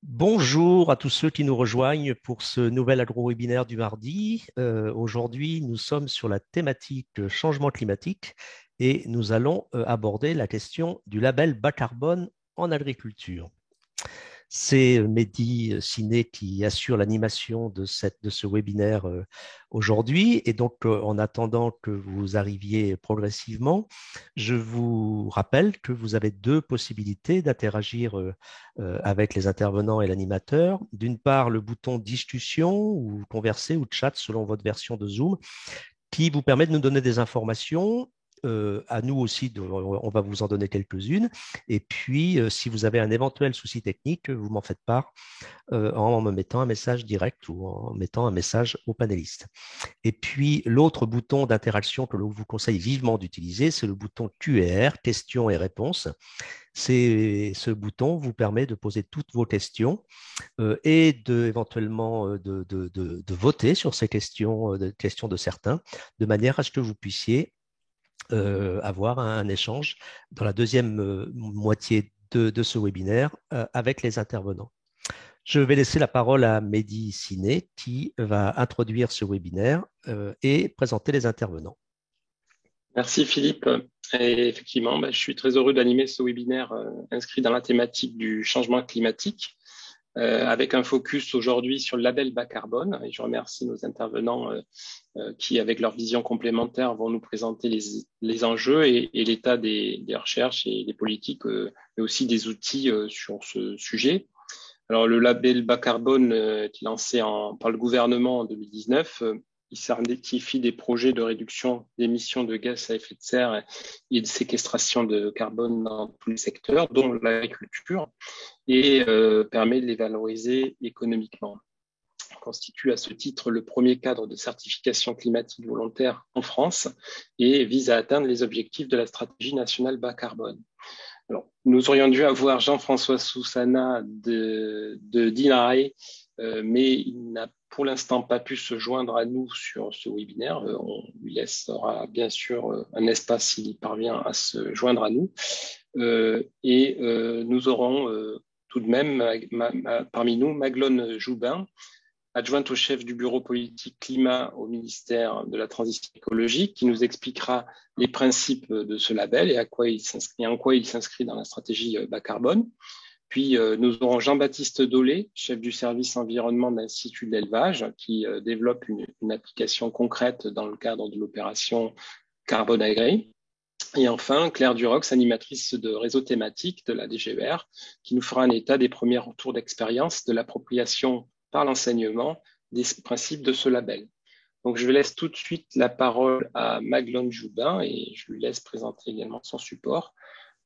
Bonjour à tous ceux qui nous rejoignent pour ce nouvel agro-webinaire du mardi. Aujourd'hui, nous sommes sur la thématique changement climatique et nous allons aborder la question du label bas carbone en agriculture. C'est Mehdi Siné qui assure l'animation de ce webinaire aujourd'hui. Et donc, en attendant que vous arriviez progressivement, je vous rappelle que vous avez deux possibilités d'interagir avec les intervenants et l'animateur. D'une part, le bouton discussion ou converser ou chat selon votre version de Zoom qui vous permet de nous donner des informations. À nous aussi, on va vous en donner quelques-unes. Et puis, si vous avez un éventuel souci technique, vous m'en faites part en me mettant un message direct ou en mettant un message au panéliste. Et puis, l'autre bouton d'interaction que l'on vous conseille vivement d'utiliser, c'est le bouton Q&R, questions et réponses. Ce bouton vous permet de poser toutes vos questions et éventuellement de voter sur ces questions, questions de certains, de manière à ce que vous puissiez avoir un échange dans la deuxième moitié de ce webinaire avec les intervenants. Je vais laisser la parole à Mehdi Siné qui va introduire ce webinaire et présenter les intervenants. Merci Philippe. Et effectivement, je suis très heureux d'animer ce webinaire inscrit dans la thématique du changement climatique avec un focus aujourd'hui sur le label bas carbone. Et je remercie nos intervenants qui, avec leur vision complémentaire, vont nous présenter les enjeux et l'état des recherches et des politiques, mais aussi des outils sur ce sujet. Alors, le label bas carbone est lancé par le gouvernement en 2019. Il certifie des projets de réduction d'émissions de gaz à effet de serre et de séquestration de carbone dans tous les secteurs, dont l'agriculture, et permet de les valoriser économiquement. Il constitue à ce titre le premier cadre de certification climatique volontaire en France et vise à atteindre les objectifs de la stratégie nationale bas carbone. Alors, nous aurions dû avoir Jean-François Soussana de d'INRAE, mais il n'a pour l'instant pas pu se joindre à nous sur ce webinaire. On lui laissera bien sûr un espace s'il parvient à se joindre à nous. Nous aurons tout de même parmi nous Maglone Joubin, adjointe au chef du bureau politique climat au ministère de la Transition écologique, qui nous expliquera les principes de ce label et en quoi il s'inscrit dans la stratégie bas carbone. Puis nous aurons Jean-Baptiste Dolé, chef du service environnement de l'Institut de l'élevage, qui développe une application concrète dans le cadre de l'opération Carbone Agré. Et enfin, Claire Durox, animatrice de réseau thématique de la DGER, qui nous fera un état des premiers retours d'expérience de l'appropriation par l'enseignement des principes de ce label. Donc, je laisse tout de suite la parole à Maglone Joubin et je lui laisse présenter également son support.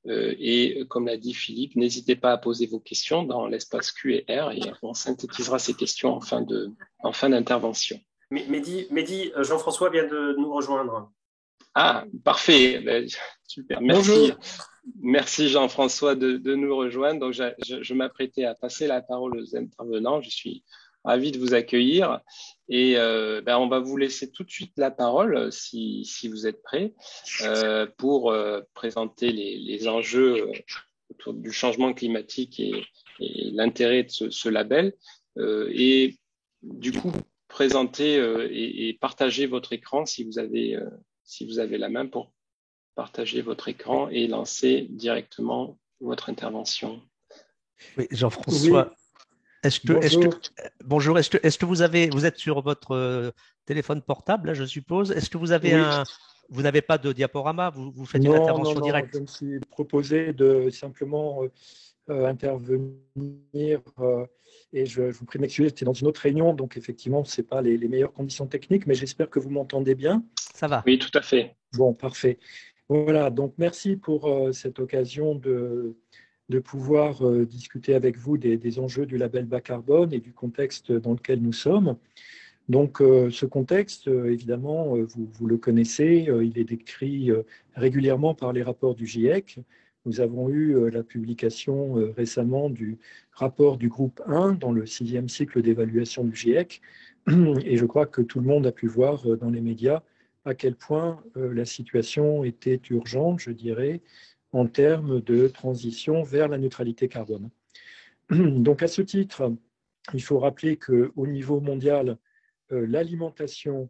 Et comme l'a dit Philippe, n'hésitez pas à poser vos questions dans l'espace Q&R et on synthétisera ces questions en fin d'intervention. Mehdi, Jean-François vient de nous rejoindre. Ah, parfait. Super. Merci. Bonjour. Merci Jean-François de nous rejoindre. Donc, je m'apprêtais à passer la parole aux intervenants. Je suis ravi de vous accueillir et on va vous laisser tout de suite la parole si vous êtes prêts pour présenter les enjeux autour du changement climatique et l'intérêt de ce label et du coup présenter et partager votre écran si vous avez la main pour partager votre écran et lancer directement votre intervention. Oui, Jean-François, oui. Bonjour, est-ce que vous êtes sur votre téléphone portable, là, je suppose. Est-ce que vous avez vous n'avez pas de diaporama, vous faites une intervention directe? Je me suis proposé de simplement intervenir et je vous prie de m'excuser, j'étais dans une autre réunion, donc effectivement, ce n'est pas les meilleures conditions techniques, mais j'espère que vous m'entendez bien. Ça va. Oui, tout à fait. Bon, parfait. Voilà, donc merci pour cette occasion de pouvoir discuter avec vous des enjeux du label bas carbone et du contexte dans lequel nous sommes. Donc, ce contexte, évidemment, vous le connaissez, il est décrit régulièrement par les rapports du GIEC. Nous avons eu la publication récemment du rapport du groupe 1 dans le 6e cycle d'évaluation du GIEC. Et je crois que tout le monde a pu voir dans les médias à quel point la situation était urgente, je dirais, en termes de transition vers la neutralité carbone. Donc, à ce titre, il faut rappeler qu'au niveau mondial, l'alimentation,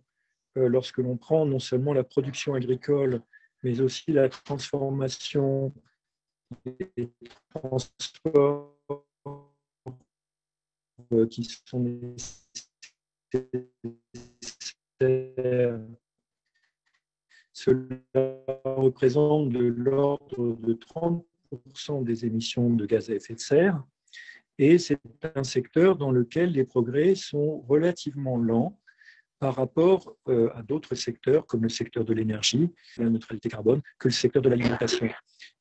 lorsque l'on prend non seulement la production agricole, mais aussi la transformation et transports qui sont nécessaires, cela représente de l'ordre de 30% des émissions de gaz à effet de serre. Et c'est un secteur dans lequel les progrès sont relativement lents par rapport à d'autres secteurs, comme le secteur de l'énergie, la neutralité carbone, que le secteur de l'alimentation.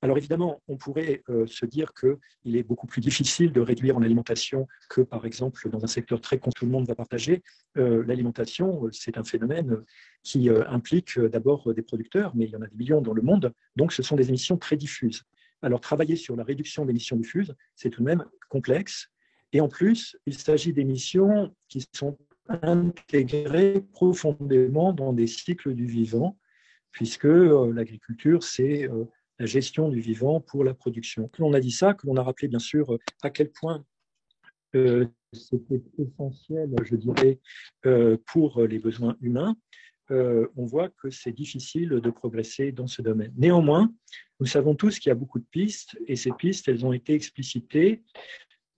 Alors évidemment, on pourrait se dire qu'il est beaucoup plus difficile de réduire en alimentation que, par exemple, dans un secteur très con, tout le monde va partager. L'alimentation, c'est un phénomène qui implique d'abord des producteurs, mais il y en a des millions dans le monde, donc ce sont des émissions très diffuses. Alors travailler sur la réduction d'émissions diffuses, c'est tout de même complexe. Et en plus, il s'agit d'émissions qui sont intégrées profondément dans des cycles du vivant, puisque l'agriculture, c'est la gestion du vivant pour la production. Que l'on a dit ça, que l'on a rappelé bien sûr à quel point c'était essentiel, je dirais, pour les besoins humains, on voit que c'est difficile de progresser dans ce domaine. Néanmoins, nous savons tous qu'il y a beaucoup de pistes, et ces pistes, elles ont été explicitées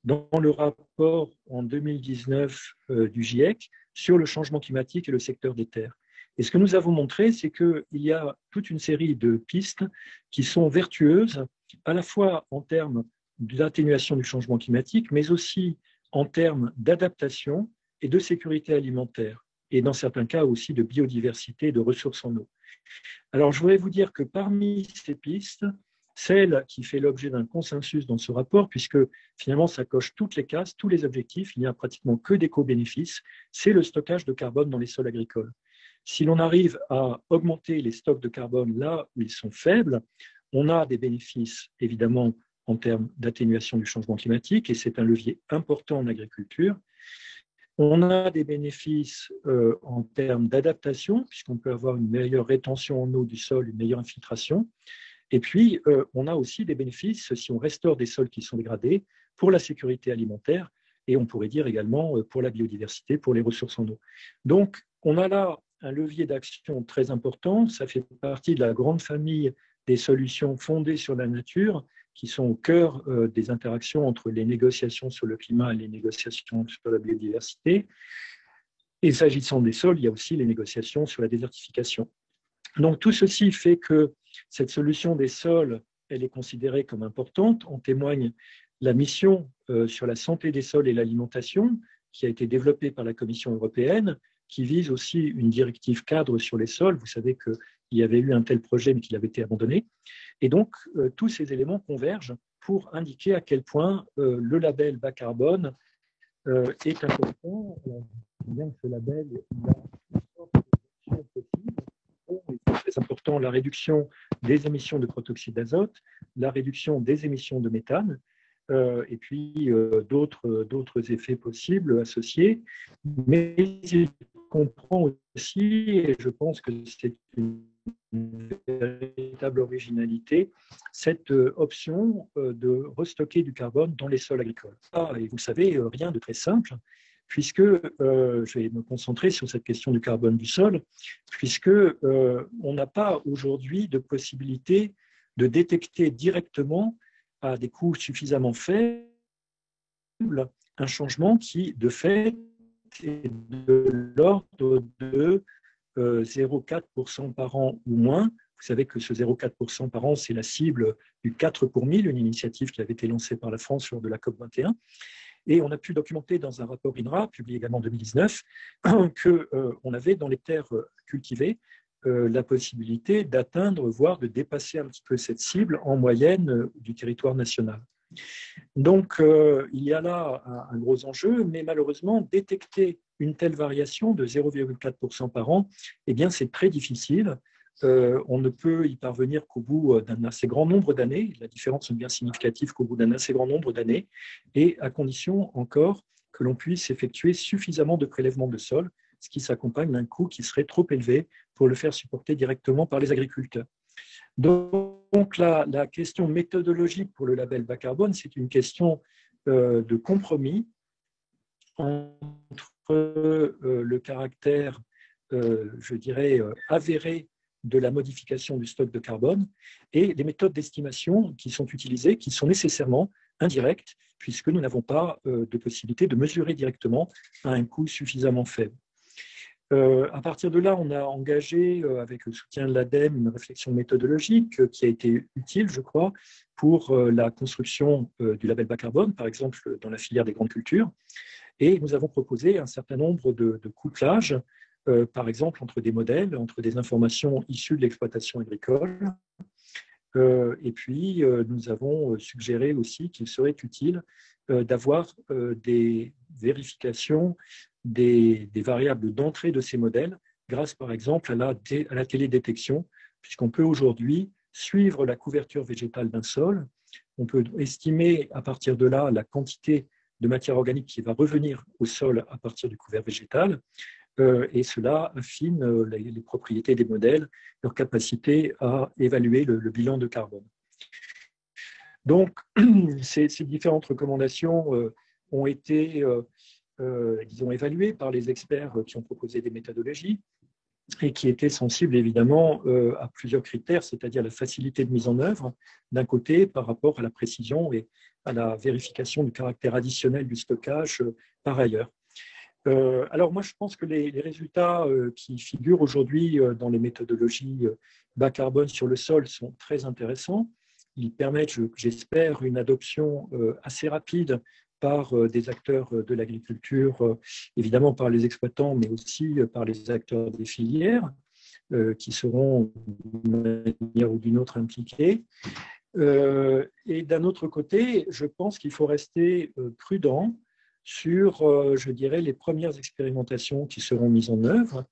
dans le rapport en 2019 du GIEC sur le changement climatique et le secteur des terres. Et ce que nous avons montré, c'est qu'il y a toute une série de pistes qui sont vertueuses, à la fois en termes d'atténuation du changement climatique, mais aussi en termes d'adaptation et de sécurité alimentaire, et dans certains cas aussi de biodiversité et de ressources en eau. Alors, je voudrais vous dire que parmi ces pistes, celle qui fait l'objet d'un consensus dans ce rapport, puisque finalement ça coche toutes les cases, tous les objectifs, il n'y a pratiquement que des co-bénéfices, c'est le stockage de carbone dans les sols agricoles. Si l'on arrive à augmenter les stocks de carbone là où ils sont faibles, on a des bénéfices évidemment en termes d'atténuation du changement climatique, et c'est un levier important en agriculture. On a des bénéfices en termes d'adaptation, puisqu'on peut avoir une meilleure rétention en eau du sol, une meilleure infiltration. Et puis, on a aussi des bénéfices si on restaure des sols qui sont dégradés pour la sécurité alimentaire et on pourrait dire également pour la biodiversité, pour les ressources en eau. Donc, on a là un levier d'action très important. Ça fait partie de la grande famille des solutions fondées sur la nature qui sont au cœur des interactions entre les négociations sur le climat et les négociations sur la biodiversité. Et s'agissant des sols, il y a aussi les négociations sur la désertification. Donc, tout ceci fait que cette solution des sols, elle est considérée comme importante. En témoigne la mission sur la santé des sols et l'alimentation qui a été développée par la Commission européenne, qui vise aussi une directive cadre sur les sols. Vous savez qu'il y avait eu un tel projet, mais qu'il avait été abandonné. Et donc, tous ces éléments convergent pour indiquer à quel point le label bas carbone est important. Bien que ce label ait une sorte d'action possible. C'est très important la réduction des émissions de protoxyde d'azote, la réduction des émissions de méthane, et puis d'autres effets possibles associés. Mais il comprend aussi, et je pense que c'est une véritable originalité, cette option de restocker du carbone dans les sols agricoles. Et vous le savez, rien de très simple, puisque je vais me concentrer sur cette question du carbone du sol, puisque on n'a pas aujourd'hui de possibilité de détecter directement à des coûts suffisamment faibles un changement qui, de fait, est de l'ordre de 0,4% par an ou moins. Vous savez que ce 0,4% par an, c'est la cible du 4 pour 1000, une initiative qui avait été lancée par la France lors de la COP21. Et on a pu documenter dans un rapport INRA, publié également en 2019, qu'on avait dans les terres cultivées la possibilité d'atteindre, voire de dépasser un petit peu cette cible en moyenne du territoire national. Donc, il y a là un gros enjeu, mais malheureusement, détecter une telle variation de 0,4% par an, eh bien, c'est très difficile. On ne peut y parvenir qu'au bout d'un assez grand nombre d'années. La différence est bien significative qu'au bout d'un assez grand nombre d'années, et à condition encore que l'on puisse effectuer suffisamment de prélèvements de sol, ce qui s'accompagne d'un coût qui serait trop élevé pour le faire supporter directement par les agriculteurs. Donc la question méthodologique pour le label bas carbone, c'est une question de compromis entre le caractère, je dirais, avéré de la modification du stock de carbone et les méthodes d'estimation qui sont utilisées, qui sont nécessairement indirectes, puisque nous n'avons pas de possibilité de mesurer directement à un coût suffisamment faible. À partir de là, on a engagé, avec le soutien de l'ADEME, une réflexion méthodologique qui a été utile, je crois, pour la construction du label bas carbone, par exemple dans la filière des grandes cultures. Et nous avons proposé un certain nombre de couplages, par exemple entre des modèles, entre des informations issues de l'exploitation agricole. Et puis, nous avons suggéré aussi qu'il serait utile d'avoir des vérifications des variables d'entrée de ces modèles grâce, par exemple, à la télédétection, puisqu'on peut aujourd'hui suivre la couverture végétale d'un sol. On peut estimer à partir de là la quantité de matière organique qui va revenir au sol à partir du couvert végétal. Et cela affine les propriétés des modèles, leur capacité à évaluer le bilan de carbone. Donc, ces différentes recommandations ont été, disons, évaluées par les experts qui ont proposé des méthodologies et qui étaient sensibles évidemment à plusieurs critères, c'est-à-dire la facilité de mise en œuvre d'un côté par rapport à la précision et à la vérification du caractère additionnel du stockage par ailleurs. Alors moi, je pense que les résultats qui figurent aujourd'hui dans les méthodologies bas carbone sur le sol sont très intéressants. Ils permettent, j'espère, une adoption assez rapide par des acteurs de l'agriculture, évidemment par les exploitants, mais aussi par les acteurs des filières qui seront d'une manière ou d'une autre impliqués. Et d'un autre côté, je pense qu'il faut rester prudent sur, je dirais, les premières expérimentations qui seront mises en œuvre,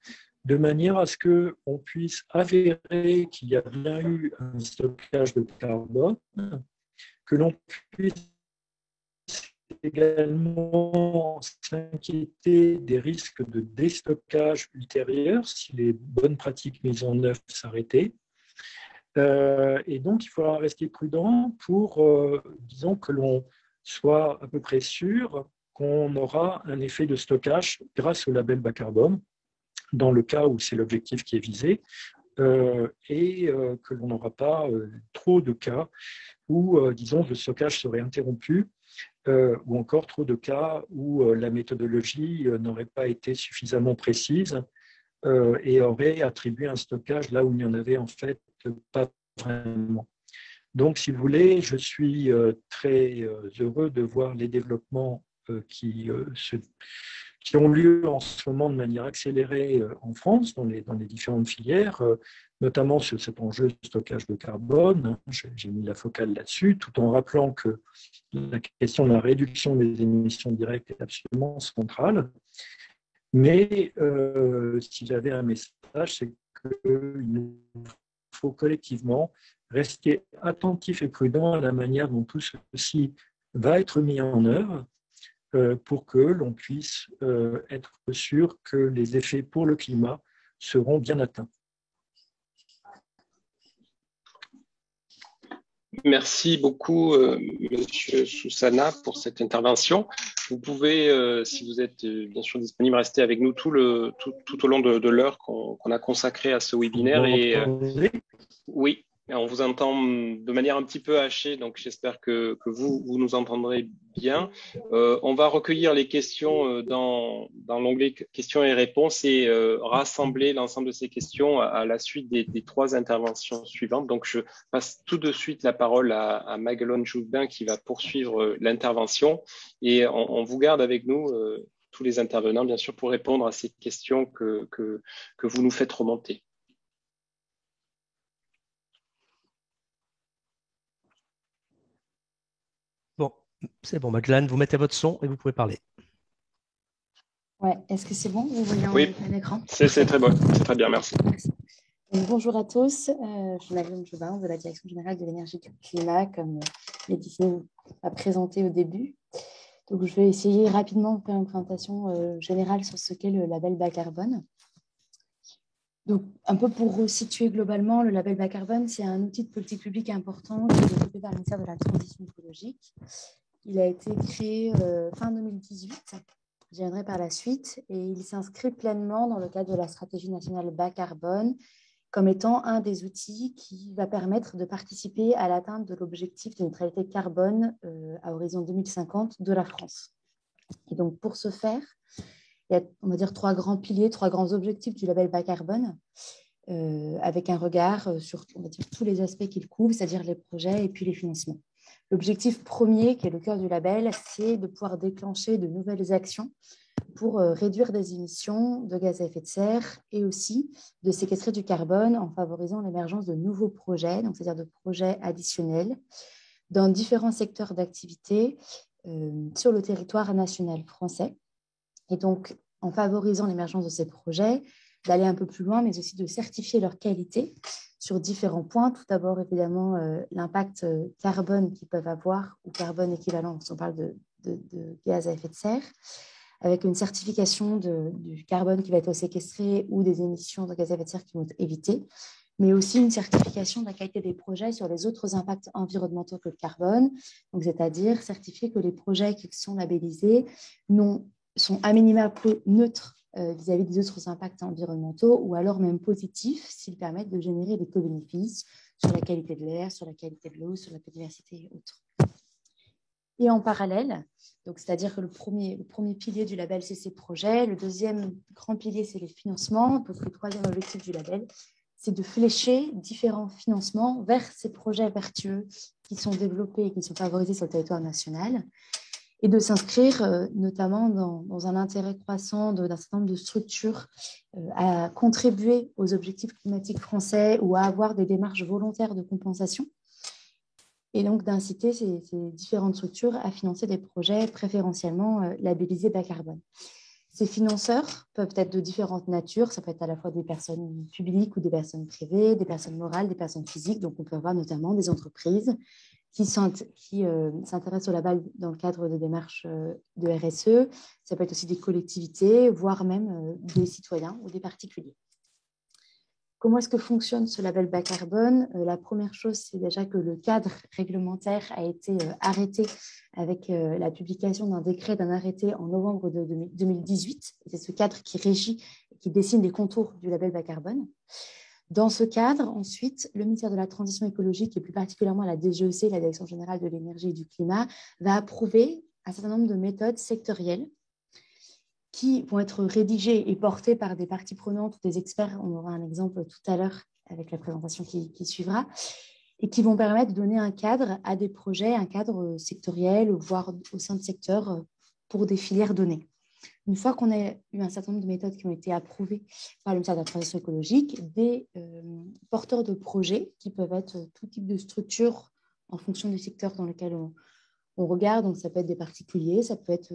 de manière à ce qu'on puisse avérer qu'il y a bien eu un stockage de carbone, que l'on puisse également s'inquiéter des risques de déstockage ultérieur si les bonnes pratiques mises en œuvre s'arrêtaient. Et donc, il faudra rester prudent pour, disons, que l'on soit à peu près sûr qu'on aura un effet de stockage grâce au label bas carbone, dans le cas où c'est l'objectif qui est visé, et que l'on n'aura pas trop de cas où, disons, le stockage serait interrompu, ou encore trop de cas où la méthodologie n'aurait pas été suffisamment précise et aurait attribué un stockage là où il n'y en avait en fait pas vraiment. Donc, si vous voulez, je suis très heureux de voir les développements qui ont lieu en ce moment de manière accélérée en France, dans les différentes filières, notamment sur cet enjeu de stockage de carbone. J'ai mis la focale là-dessus, tout en rappelant que la question de la réduction des émissions directes est absolument centrale. Mais si j'avais un message, c'est qu'il nous faut collectivement rester attentif et prudent à la manière dont tout ceci va être mis en œuvre pour que l'on puisse être sûr que les effets pour le climat seront bien atteints. Merci beaucoup, Monsieur Soussana, pour cette intervention. Vous pouvez, si vous êtes bien sûr disponible, rester avec nous tout au long de l'heure qu'on a consacrée à ce webinaire. Oui, on vous entend de manière un petit peu hachée, donc j'espère que vous nous entendrez bien. On va recueillir les questions dans l'onglet questions et réponses et rassembler l'ensemble de ces questions à la suite des trois interventions suivantes. Donc, je passe tout de suite la parole à Maguelone Joubin qui va poursuivre l'intervention et on vous garde avec nous tous les intervenants, bien sûr, pour répondre à ces questions que vous nous faites remonter. Bon, c'est bon, Magdalene, vous mettez votre son et vous pouvez parler. Ouais, est-ce que c'est bon? Vous voyez un écran? C'est très bon, c'est très bien, merci. Donc, bonjour à tous, je suis Maguelone Joubin de la Direction générale de l'énergie et du climat, comme Laetitia a présenté au début. Donc, je vais essayer rapidement de faire une présentation générale sur ce qu'est le label bas carbone. Donc, un peu pour resituer globalement, le label bas carbone, c'est un outil de politique publique important qui est développé par le ministère de la Transition écologique. Il a été créé fin 2018. J'y reviendrai par la suite. Et il s'inscrit pleinement dans le cadre de la stratégie nationale bas carbone comme étant un des outils qui va permettre de participer à l'atteinte de l'objectif de neutralité carbone à horizon 2050 de la France. Et donc, pour ce faire, il y a, on va dire, 3 grands piliers, 3 grands objectifs du label bas carbone, avec un regard sur, on va dire, tous les aspects qu'il couvre, c'est-à-dire les projets et puis les financements. L'objectif premier, qui est le cœur du label, c'est de pouvoir déclencher de nouvelles actions pour réduire des émissions de gaz à effet de serre et aussi de séquestrer du carbone en favorisant l'émergence de nouveaux projets, donc c'est-à-dire de projets additionnels dans différents secteurs d'activité sur le territoire national français. Et donc, en favorisant l'émergence de ces projets, d'aller un peu plus loin, mais aussi de certifier leur qualité sur différents points. Tout d'abord, évidemment, l'impact carbone qu'ils peuvent avoir, ou carbone équivalent, si on parle de gaz à effet de serre, avec une certification du carbone qui va être séquestré ou des émissions de gaz à effet de serre qui vont être évitées, mais aussi une certification de la qualité des projets sur les autres impacts environnementaux que le carbone, donc c'est-à-dire certifier que les projets qui sont labellisés sont à minima neutres vis-à-vis des autres impacts environnementaux ou alors même positifs s'ils permettent de générer des co-bénéfices sur la qualité de l'air, sur la qualité de l'eau, sur la biodiversité et autres. Et en parallèle, donc c'est-à-dire que le premier pilier du label, c'est ces projets. Le deuxième grand pilier, c'est les financements. Donc le troisième objectif du label, c'est de flécher différents financements vers ces projets vertueux qui sont développés et qui sont favorisés sur le territoire national et de s'inscrire notamment dans un intérêt croissant d'un certain nombre de structures à contribuer aux objectifs climatiques français ou à avoir des démarches volontaires de compensation. Et donc d'inciter ces différentes structures à financer des projets préférentiellement labellisés bas carbone. Ces financeurs peuvent être de différentes natures, ça peut être à la fois des personnes publiques ou des personnes privées, des personnes morales, des personnes physiques, donc on peut avoir notamment des entreprises qui s'intéressent au label dans le cadre de démarches de RSE, ça peut être aussi des collectivités, voire même des citoyens ou des particuliers. Comment est-ce que fonctionne ce label bas carbone ? La première chose, c'est déjà que le cadre réglementaire a été arrêté avec la publication d'un décret, d'un arrêté en novembre 2018. C'est ce cadre qui régit, qui dessine les contours du label bas carbone. Dans ce cadre, ensuite, le ministère de la Transition écologique et plus particulièrement la DGEC, la Direction générale de l'énergie et du climat, va approuver un certain nombre de méthodes sectorielles qui vont être rédigées et portées par des parties prenantes ou des experts. On aura un exemple tout à l'heure avec la présentation qui suivra, et qui vont permettre de donner un cadre à des projets, un cadre sectoriel, voire au sein de secteurs pour des filières données. Une fois qu'on a eu un certain nombre de méthodes qui ont été approuvées par le ministère de la Transition écologique, des porteurs de projets qui peuvent être tout type de structures en fonction du secteur dans lequel on regarde, donc ça peut être des particuliers, ça peut être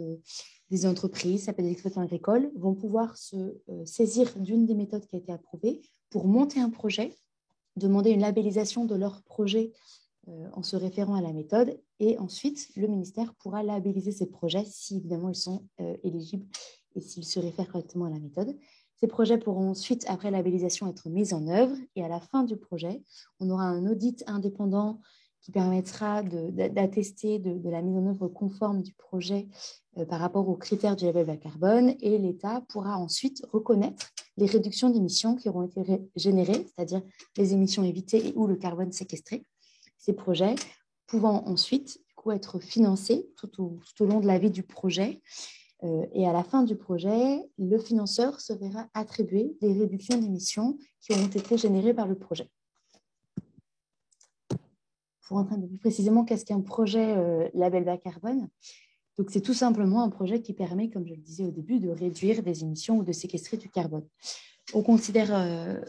des entreprises, ça peut être des exploitants agricoles, vont pouvoir se saisir d'une des méthodes qui a été approuvée pour monter un projet, demander une labellisation de leur projet en se référant à la méthode, et ensuite le ministère pourra labelliser ces projets si évidemment ils sont éligibles et s'ils se réfèrent correctement à la méthode. Ces projets pourront ensuite, après labellisation, être mis en œuvre, et à la fin du projet, on aura un audit indépendant qui permettra d'attester de la mise en œuvre conforme du projet par rapport aux critères du label bas carbone, et l'État pourra ensuite reconnaître les réductions d'émissions qui auront été générées, c'est-à-dire les émissions évitées et ou le carbone séquestré. Ces projets pouvant ensuite être financés tout au long de la vie du projet. Et à la fin du projet, le financeur se verra attribuer des réductions d'émissions qui auront été générées par le projet. Pour rentrer un peu plus précisément, qu'est-ce qu'un projet label bas carbone ? Donc, c'est tout simplement un projet qui permet, comme je le disais au début, de réduire des émissions ou de séquestrer du carbone. On considère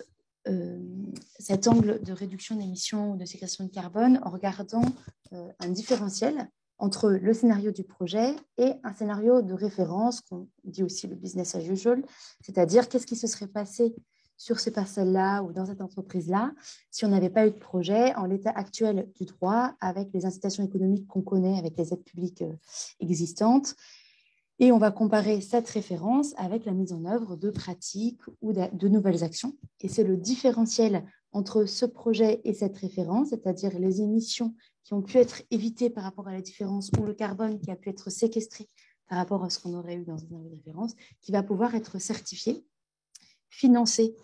cet angle de réduction d'émissions ou de séquestration de carbone en regardant un différentiel entre le scénario du projet et un scénario de référence, qu'on dit aussi le business as usual, c'est-à-dire qu'est-ce qui se serait passé sur ces parcelles-là ou dans cette entreprise-là si on n'avait pas eu de projet en l'état actuel du droit, avec les incitations économiques qu'on connaît, avec les aides publiques existantes. Et on va comparer cette référence avec la mise en œuvre de pratiques ou de nouvelles actions. Et c'est le différentiel entre ce projet et cette référence, c'est-à-dire les émissions qui ont pu être évitées par rapport à la différence ou le carbone qui a pu être séquestré par rapport à ce qu'on aurait eu dans une référence, qui va pouvoir être certifié, financé,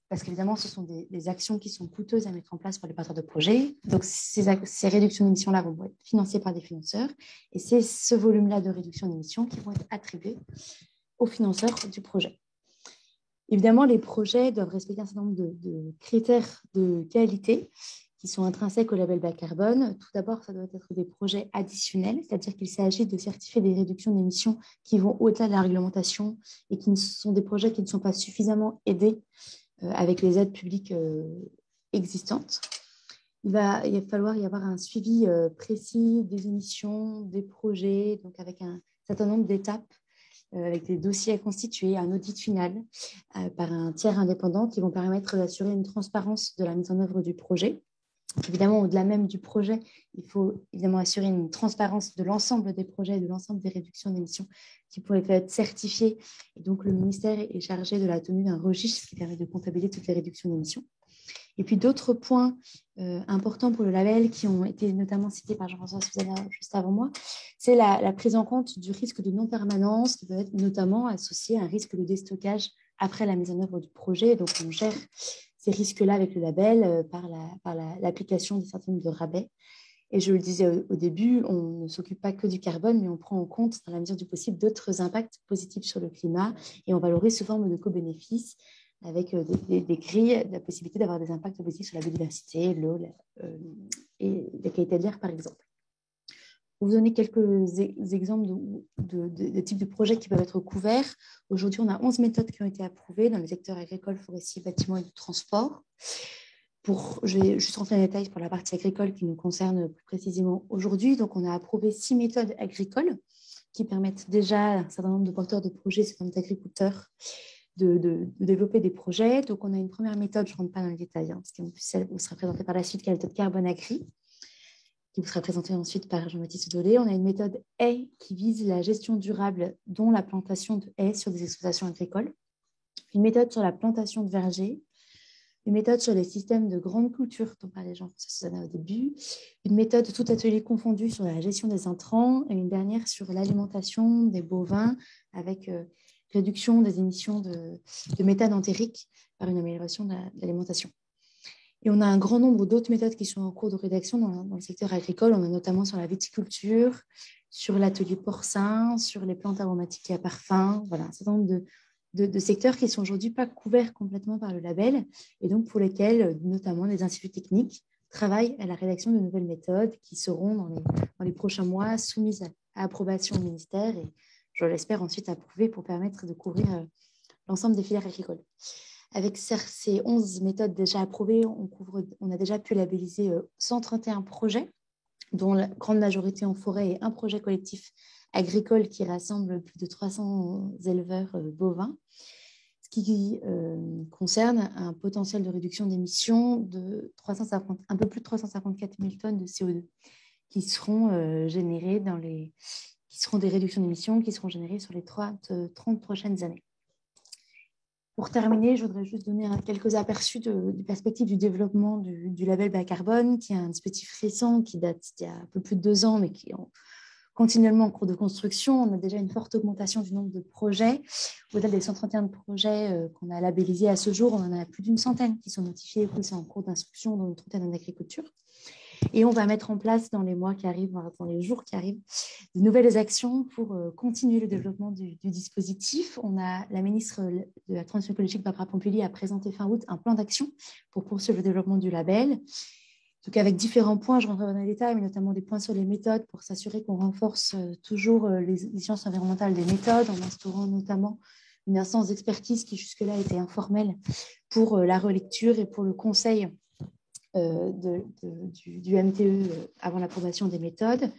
parce qu'évidemment, ce sont des actions qui sont coûteuses à mettre en place pour les porteurs de projets. Donc, ces réductions d'émissions-là vont être financées par des financeurs et c'est ce volume-là de réduction d'émissions qui vont être attribués aux financeurs du projet. Évidemment, les projets doivent respecter un certain nombre de critères de qualité qui sont intrinsèques au label bas carbone. Tout d'abord, ça doit être des projets additionnels, c'est-à-dire qu'il s'agit de certifier des réductions d'émissions qui vont au-delà de la réglementation et qui sont des projets qui ne sont pas suffisamment aidés avec les aides publiques existantes. Il va falloir y avoir un suivi précis des émissions, des projets, donc avec un certain nombre d'étapes, avec des dossiers à constituer, un audit final par un tiers indépendant qui vont permettre d'assurer une transparence de la mise en œuvre du projet. Évidemment, au-delà même du projet, il faut évidemment assurer une transparence de l'ensemble des projets, de l'ensemble des réductions d'émissions qui pourraient être certifiées. Et donc, le ministère est chargé de la tenue d'un registre qui permet de comptabiliser toutes les réductions d'émissions. Et puis, d'autres points importants pour le label qui ont été notamment cités par Jean-François Suzana juste avant moi, c'est la prise en compte du risque de non-permanence qui peut être notamment associé à un risque de déstockage après la mise en œuvre du projet. Donc, on gère ces risques-là avec le label par l'application d'un certain nombre de rabais. Et je le disais au début, on ne s'occupe pas que du carbone, mais on prend en compte, dans la mesure du possible, d'autres impacts positifs sur le climat et on valorise sous forme de co-bénéfices avec des grilles, la possibilité d'avoir des impacts positifs sur la biodiversité, l'eau et la qualité de l'air, par exemple. Pour vous donner quelques exemples de types de projets qui peuvent être couverts. Aujourd'hui, on a 11 méthodes qui ont été approuvées dans les secteurs agricoles, forestiers, bâtiments et de transport. Je vais juste rentrer dans les détails pour la partie agricole qui nous concerne plus précisément aujourd'hui. Donc, on a approuvé 6 méthodes agricoles qui permettent déjà à un certain nombre de porteurs de projets, un certain nombre d'agriculteurs, de développer des projets. Donc, on a une première méthode, je ne rentre pas dans les détails, parce qu'elle vous sera présentée par la suite, qui est la méthode Carbone Agri, qui vous sera présentée ensuite par Jean-Baptiste Dolé. On a une méthode haies qui vise la gestion durable, dont la plantation de haies sur des exploitations agricoles. Une méthode sur la plantation de vergers. Une méthode sur les systèmes de grandes cultures, dont parlait Jean-François Suzana au début. Une méthode tout atelier confondu sur la gestion des intrants. Et une dernière sur l'alimentation des bovins avec réduction des émissions de méthane entérique par une amélioration de l'alimentation. Et on a un grand nombre d'autres méthodes qui sont en cours de rédaction dans le secteur agricole. On a notamment sur la viticulture, sur l'atelier porcin, sur les plantes aromatiques et à parfum. Voilà, un certain nombre de secteurs qui ne sont aujourd'hui pas couverts complètement par le label et donc pour lesquels, notamment les instituts techniques, travaillent à la rédaction de nouvelles méthodes qui seront dans les prochains mois soumises à approbation au ministère et, je l'espère, ensuite approuvées pour permettre de couvrir l'ensemble des filières agricoles. Avec ces 11 méthodes déjà approuvées, on a déjà pu labelliser 131 projets, dont la grande majorité en forêt et un projet collectif agricole qui rassemble plus de 300 éleveurs bovins, ce qui concerne un potentiel de réduction d'émissions de un peu plus de 354 000 tonnes de CO2 qui seront générées qui seront des réductions d'émissions qui seront générées sur les 30 prochaines années. Pour terminer, je voudrais juste donner quelques aperçus des perspectives du développement du label bas carbone, qui est un dispositif récent qui date d'il y a un peu plus de 2 ans, mais qui est continuellement en cours de construction. On a déjà une forte augmentation du nombre de projets. Au-delà des 131 projets qu'on a labellisés à ce jour, on en a plus d'une centaine qui sont notifiés ou qui sont en cours d'instruction dans une trentaine d'agriculture. Et on va mettre en place dans les mois qui arrivent, dans les jours qui arrivent, de nouvelles actions pour continuer le développement du dispositif. La ministre de la Transition écologique, Barbara Pompili, a présenté fin août un plan d'action pour poursuivre le développement du label. Donc avec différents points, je ne rentre pas dans les détails, mais notamment des points sur les méthodes pour s'assurer qu'on renforce toujours les exigences environnementales des méthodes, en instaurant notamment une instance d'expertise qui jusque-là était informelle pour la relecture et pour le conseil du MTE avant l'approbation des méthodes.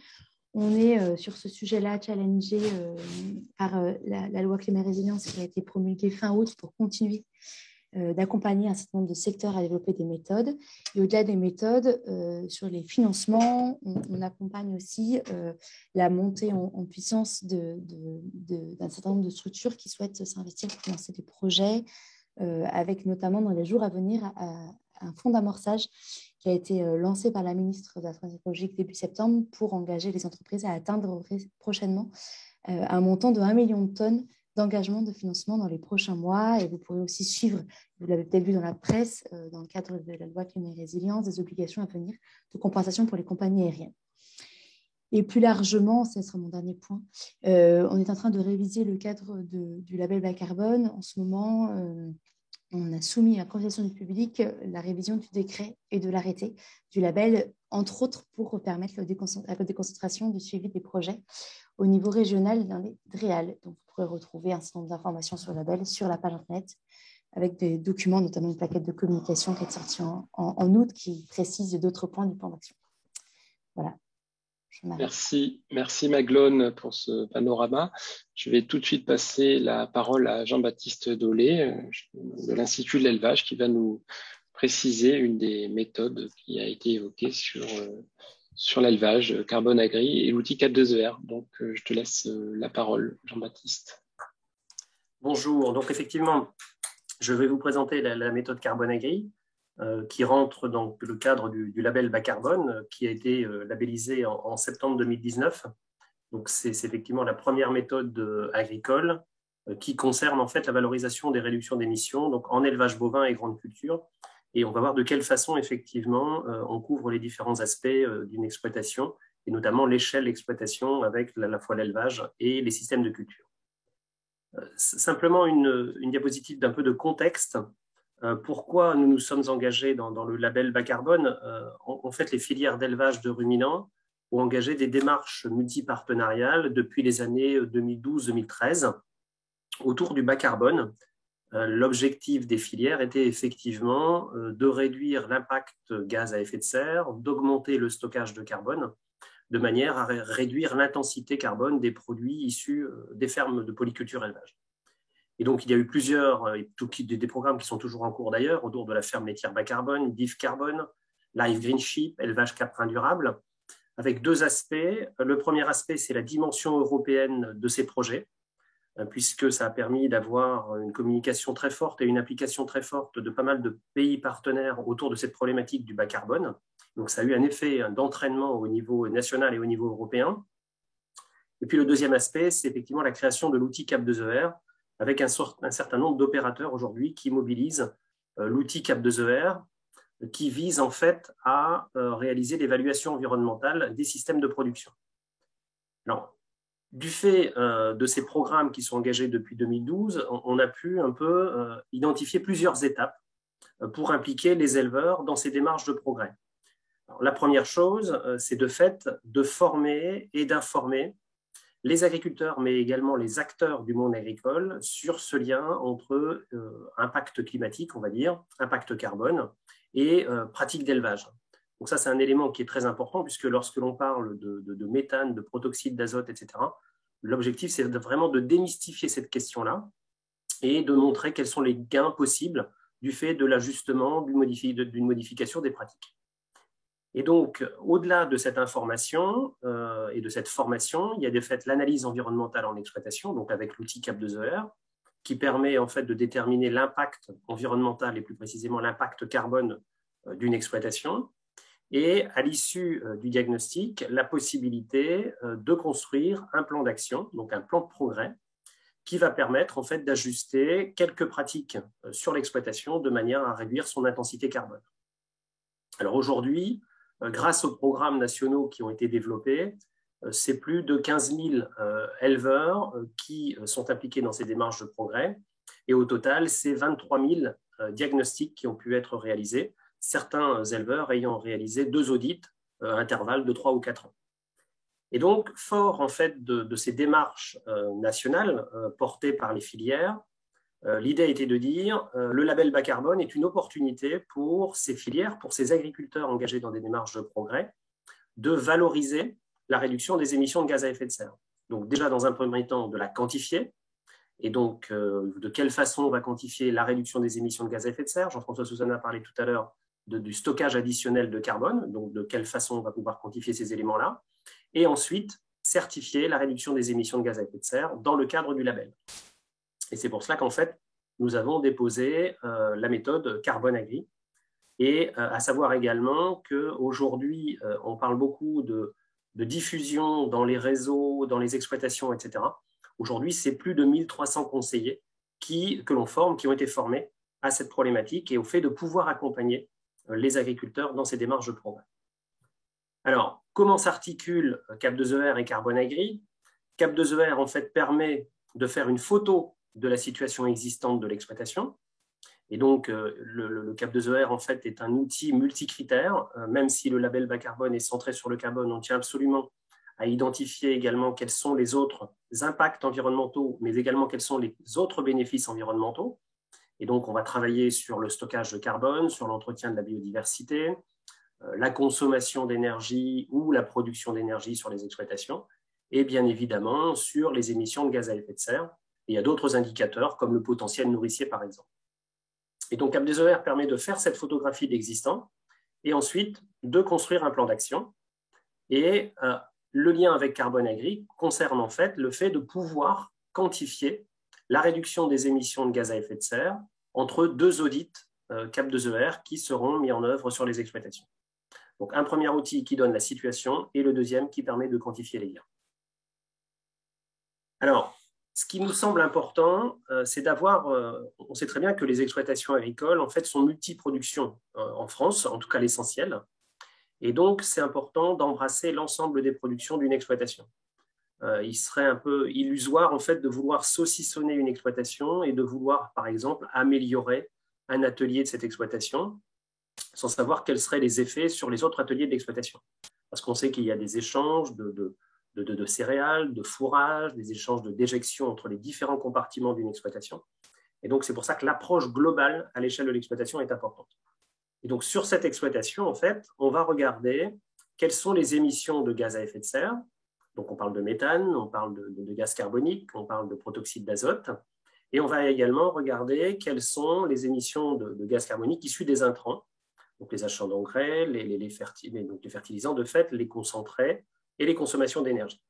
On est sur ce sujet-là challengé par la loi climat résilience qui a été promulguée fin août pour continuer d'accompagner un certain nombre de secteurs à développer des méthodes. Et au-delà des méthodes, sur les financements, on accompagne aussi la montée en puissance d'un certain nombre de structures qui souhaitent s'investir pour financer des projets, avec notamment dans les jours à venir un fonds d'amorçage qui a été lancé par la ministre de la Transition écologique début septembre pour engager les entreprises à atteindre prochainement un montant de 1 million de tonnes d'engagement de financement dans les prochains mois. Et vous pourrez aussi suivre, vous l'avez peut-être vu dans la presse, dans le cadre de la loi Climat et Résilience, des obligations à venir de compensation pour les compagnies aériennes. Et plus largement, ce sera mon dernier point, on est en train de réviser le cadre du label bas carbone. En ce moment, on a soumis à la consultation du public la révision du décret et de l'arrêté du label, entre autres pour permettre la déconcentration du suivi des projets au niveau régional dans les DREAL. Donc, vous pourrez retrouver un certain nombre d'informations sur le label sur la page Internet avec des documents, notamment une plaquette de communication qui est sortie en août qui précise d'autres points du plan d'action. Voilà. Merci Maglone pour ce panorama. Je vais tout de suite passer la parole à Jean-Baptiste Dolé de l'Institut de l'élevage qui va nous préciser une des méthodes qui a été évoquée sur l'élevage, Carbone Agri et l'outil Cap2ER. Donc, je te laisse la parole, Jean-Baptiste. Bonjour. Donc, effectivement, je vais vous présenter la méthode Carbone Agri qui rentre dans le cadre du label bas carbone qui a été labellisé en septembre 2019. Donc, c'est effectivement la première méthode agricole qui concerne en fait la valorisation des réductions d'émissions donc en élevage bovin et grande culture. Et on va voir de quelle façon, effectivement, on couvre les différents aspects d'une exploitation, et notamment l'échelle d'exploitation avec à la fois l'élevage et les systèmes de culture. Simplement une diapositive d'un peu de contexte. Pourquoi nous nous sommes engagés dans le label bas carbone? En fait, les filières d'élevage de ruminants ont engagé des démarches multipartenariales depuis les années 2012-2013 autour du bas carbone. L'objectif des filières était effectivement de réduire l'impact gaz à effet de serre, d'augmenter le stockage de carbone, de manière à réduire l'intensité carbone des produits issus des fermes de polyculture élevage. Et donc, il y a eu des programmes qui sont toujours en cours d'ailleurs, autour de la ferme laitière bas carbone, BIF Carbone, Live Green Sheep, élevage caprin durable, avec deux aspects. Le premier aspect, c'est la dimension européenne de ces projets, puisque ça a permis d'avoir une communication très forte et une application très forte de pas mal de pays partenaires autour de cette problématique du bas carbone. Donc, ça a eu un effet d'entraînement au niveau national et au niveau européen. Et puis, le deuxième aspect, c'est effectivement la création de l'outil Cap2ER, avec un certain nombre d'opérateurs aujourd'hui qui mobilisent l'outil Cap2ER, qui vise en fait à réaliser l'évaluation environnementale des systèmes de production. Alors, du fait de ces programmes qui sont engagés depuis 2012, on a pu un peu identifier plusieurs étapes pour impliquer les éleveurs dans ces démarches de progrès. Alors, la première chose, c'est de fait de former et d'informer les agriculteurs, mais également les acteurs du monde agricole sur ce lien entre impact climatique, on va dire, impact carbone et pratique d'élevage. Donc ça, c'est un élément qui est très important puisque lorsque l'on parle de méthane, de protoxyde d'azote, etc., l'objectif, c'est vraiment de démystifier cette question-là et de montrer quels sont les gains possibles du fait de l'ajustement, d'une modification des pratiques. Et donc, au-delà de cette information et de cette formation, il y a de fait l'analyse environnementale en exploitation, donc avec l'outil Cap2ER, qui permet en fait de déterminer l'impact environnemental et plus précisément l'impact carbone d'une exploitation. Et à l'issue du diagnostic, la possibilité de construire un plan d'action, donc un plan de progrès, qui va permettre en fait d'ajuster quelques pratiques sur l'exploitation de manière à réduire son intensité carbone. Alors aujourd'hui, grâce aux programmes nationaux qui ont été développés, c'est plus de 15 000 éleveurs qui sont impliqués dans ces démarches de progrès. Et au total, c'est 23 000 diagnostics qui ont pu être réalisés, certains éleveurs ayant réalisé 2 audits à intervalles de 3 ou 4 ans. Et donc, fort en fait de ces démarches nationales portées par les filières, l'idée a été de dire le label bas carbone est une opportunité pour ces filières, pour ces agriculteurs engagés dans des démarches de progrès, de valoriser la réduction des émissions de gaz à effet de serre. Donc déjà, dans un premier temps, de la quantifier. Et donc, de quelle façon on va quantifier la réduction des émissions de gaz à effet de serre? Jean-François Sousana a parlé tout à l'heure du stockage additionnel de carbone, donc de quelle façon on va pouvoir quantifier ces éléments-là. Et ensuite, certifier la réduction des émissions de gaz à effet de serre dans le cadre du label. Et c'est pour cela qu'en fait, nous avons déposé la méthode Carbone Agri. Et à savoir également qu'aujourd'hui, on parle beaucoup de diffusion dans les réseaux, dans les exploitations, etc. Aujourd'hui, c'est plus de 1300 conseillers que l'on forme, qui ont été formés à cette problématique et au fait de pouvoir accompagner les agriculteurs dans ces démarches de progrès. Alors, comment s'articulent Cap2ER et Carbone Agri? Cap2ER, en fait, permet de faire une photo de la situation existante de l'exploitation. Et donc, le Cap2ER, en fait, est un outil multicritère. Même si le label bas carbone est centré sur le carbone, on tient absolument à identifier également quels sont les autres impacts environnementaux, mais également quels sont les autres bénéfices environnementaux. Et donc, on va travailler sur le stockage de carbone, sur l'entretien de la biodiversité, la consommation d'énergie ou la production d'énergie sur les exploitations, et bien évidemment sur les émissions de gaz à effet de serre. Et il y a d'autres indicateurs, comme le potentiel nourricier, par exemple. Et donc, Cap2ER permet de faire cette photographie de l'existant et ensuite de construire un plan d'action. Et le lien avec Carbone Agri concerne en fait le fait de pouvoir quantifier la réduction des émissions de gaz à effet de serre entre deux audits Cap2ER qui seront mis en œuvre sur les exploitations. Donc, un premier outil qui donne la situation et le deuxième qui permet de quantifier les liens. Alors, ce qui nous semble important, c'est d'avoir, on sait très bien que les exploitations agricoles, en fait, sont multiproductions en France, en tout cas l'essentiel. Et donc, c'est important d'embrasser l'ensemble des productions d'une exploitation. Il serait un peu illusoire, en fait, de vouloir saucissonner une exploitation et de vouloir, par exemple, améliorer un atelier de cette exploitation sans savoir quels seraient les effets sur les autres ateliers de l'exploitation. Parce qu'on sait qu'il y a des échanges de céréales, de fourrage, des échanges de déjection entre les différents compartiments d'une exploitation. Et donc, c'est pour ça que l'approche globale à l'échelle de l'exploitation est importante. Et donc, sur cette exploitation, en fait, on va regarder quelles sont les émissions de gaz à effet de serre. Donc, on parle de méthane, on parle de gaz carbonique, on parle de protoxyde d'azote. Et on va également regarder quelles sont les émissions de gaz carbonique issues des intrants, donc les achats d'engrais, les fertilisants, de fait, les concentrés et les consommations d'énergie.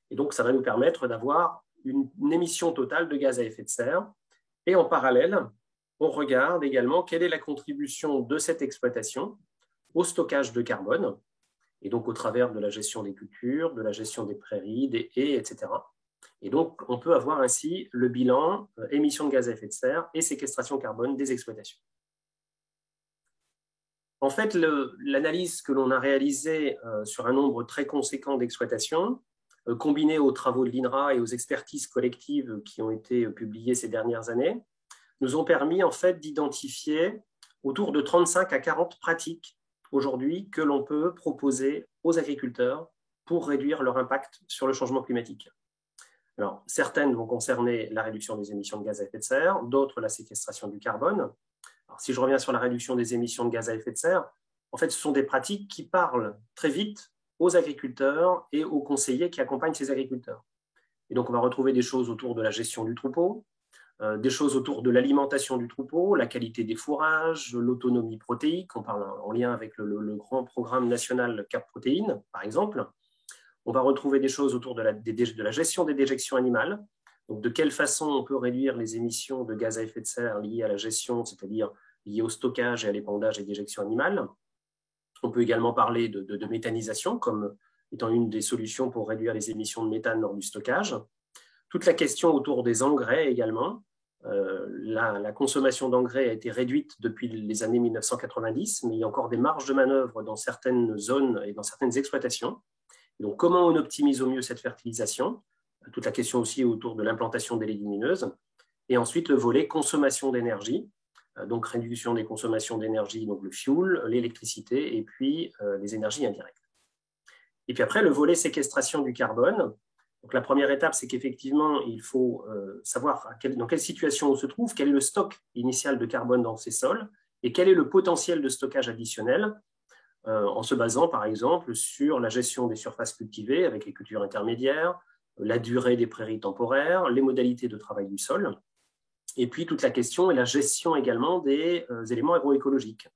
Et donc, ça va nous permettre d'avoir une émission totale de gaz à effet de serre. Et en parallèle, on regarde également quelle est la contribution de cette exploitation au stockage de carbone, et donc au travers de la gestion des cultures, de la gestion des prairies, des haies, etc. Et donc, on peut avoir ainsi le bilan émissions de gaz à effet de serre et séquestration carbone des exploitations. En fait, l'analyse que l'on a réalisée sur un nombre très conséquent d'exploitations, combinée aux travaux de l'INRA et aux expertises collectives qui ont été publiées ces dernières années, nous ont permis en fait d'identifier autour de 35 à 40 pratiques aujourd'hui que l'on peut proposer aux agriculteurs pour réduire leur impact sur le changement climatique. Alors, certaines vont concerner la réduction des émissions de gaz à effet de serre, d'autres la séquestration du carbone. Alors, si je reviens sur la réduction des émissions de gaz à effet de serre, en fait, ce sont des pratiques qui parlent très vite aux agriculteurs et aux conseillers qui accompagnent ces agriculteurs. Et donc, on va retrouver des choses autour de la gestion du troupeau, des choses autour de l'alimentation du troupeau, la qualité des fourrages, l'autonomie protéique, on parle en lien avec le grand programme national Cap Protéines, par exemple. On va retrouver des choses autour de la gestion des déjections animales, donc de quelle façon on peut réduire les émissions de gaz à effet de serre liées à la gestion, c'est-à-dire liées au stockage et à l'épandage et déjections animales. On peut également parler de méthanisation comme étant une des solutions pour réduire les émissions de méthane lors du stockage. Toute la question autour des engrais également. La consommation d'engrais a été réduite depuis les années 1990, mais il y a encore des marges de manœuvre dans certaines zones et dans certaines exploitations. Donc, comment on optimise au mieux cette fertilisation? Toute la question aussi autour de l'implantation des légumineuses. Et ensuite, le volet consommation d'énergie, donc réduction des consommations d'énergie, donc le fuel, l'électricité et puis les énergies indirectes. Et puis après, le volet séquestration du carbone. Donc, la première étape, c'est qu'effectivement, il faut savoir dans quelle situation on se trouve, quel est le stock initial de carbone dans ces sols et quel est le potentiel de stockage additionnel en se basant, par exemple, sur la gestion des surfaces cultivées avec les cultures intermédiaires, la durée des prairies temporaires, les modalités de travail du sol, et puis toute la question et la gestion également des éléments agroécologiques.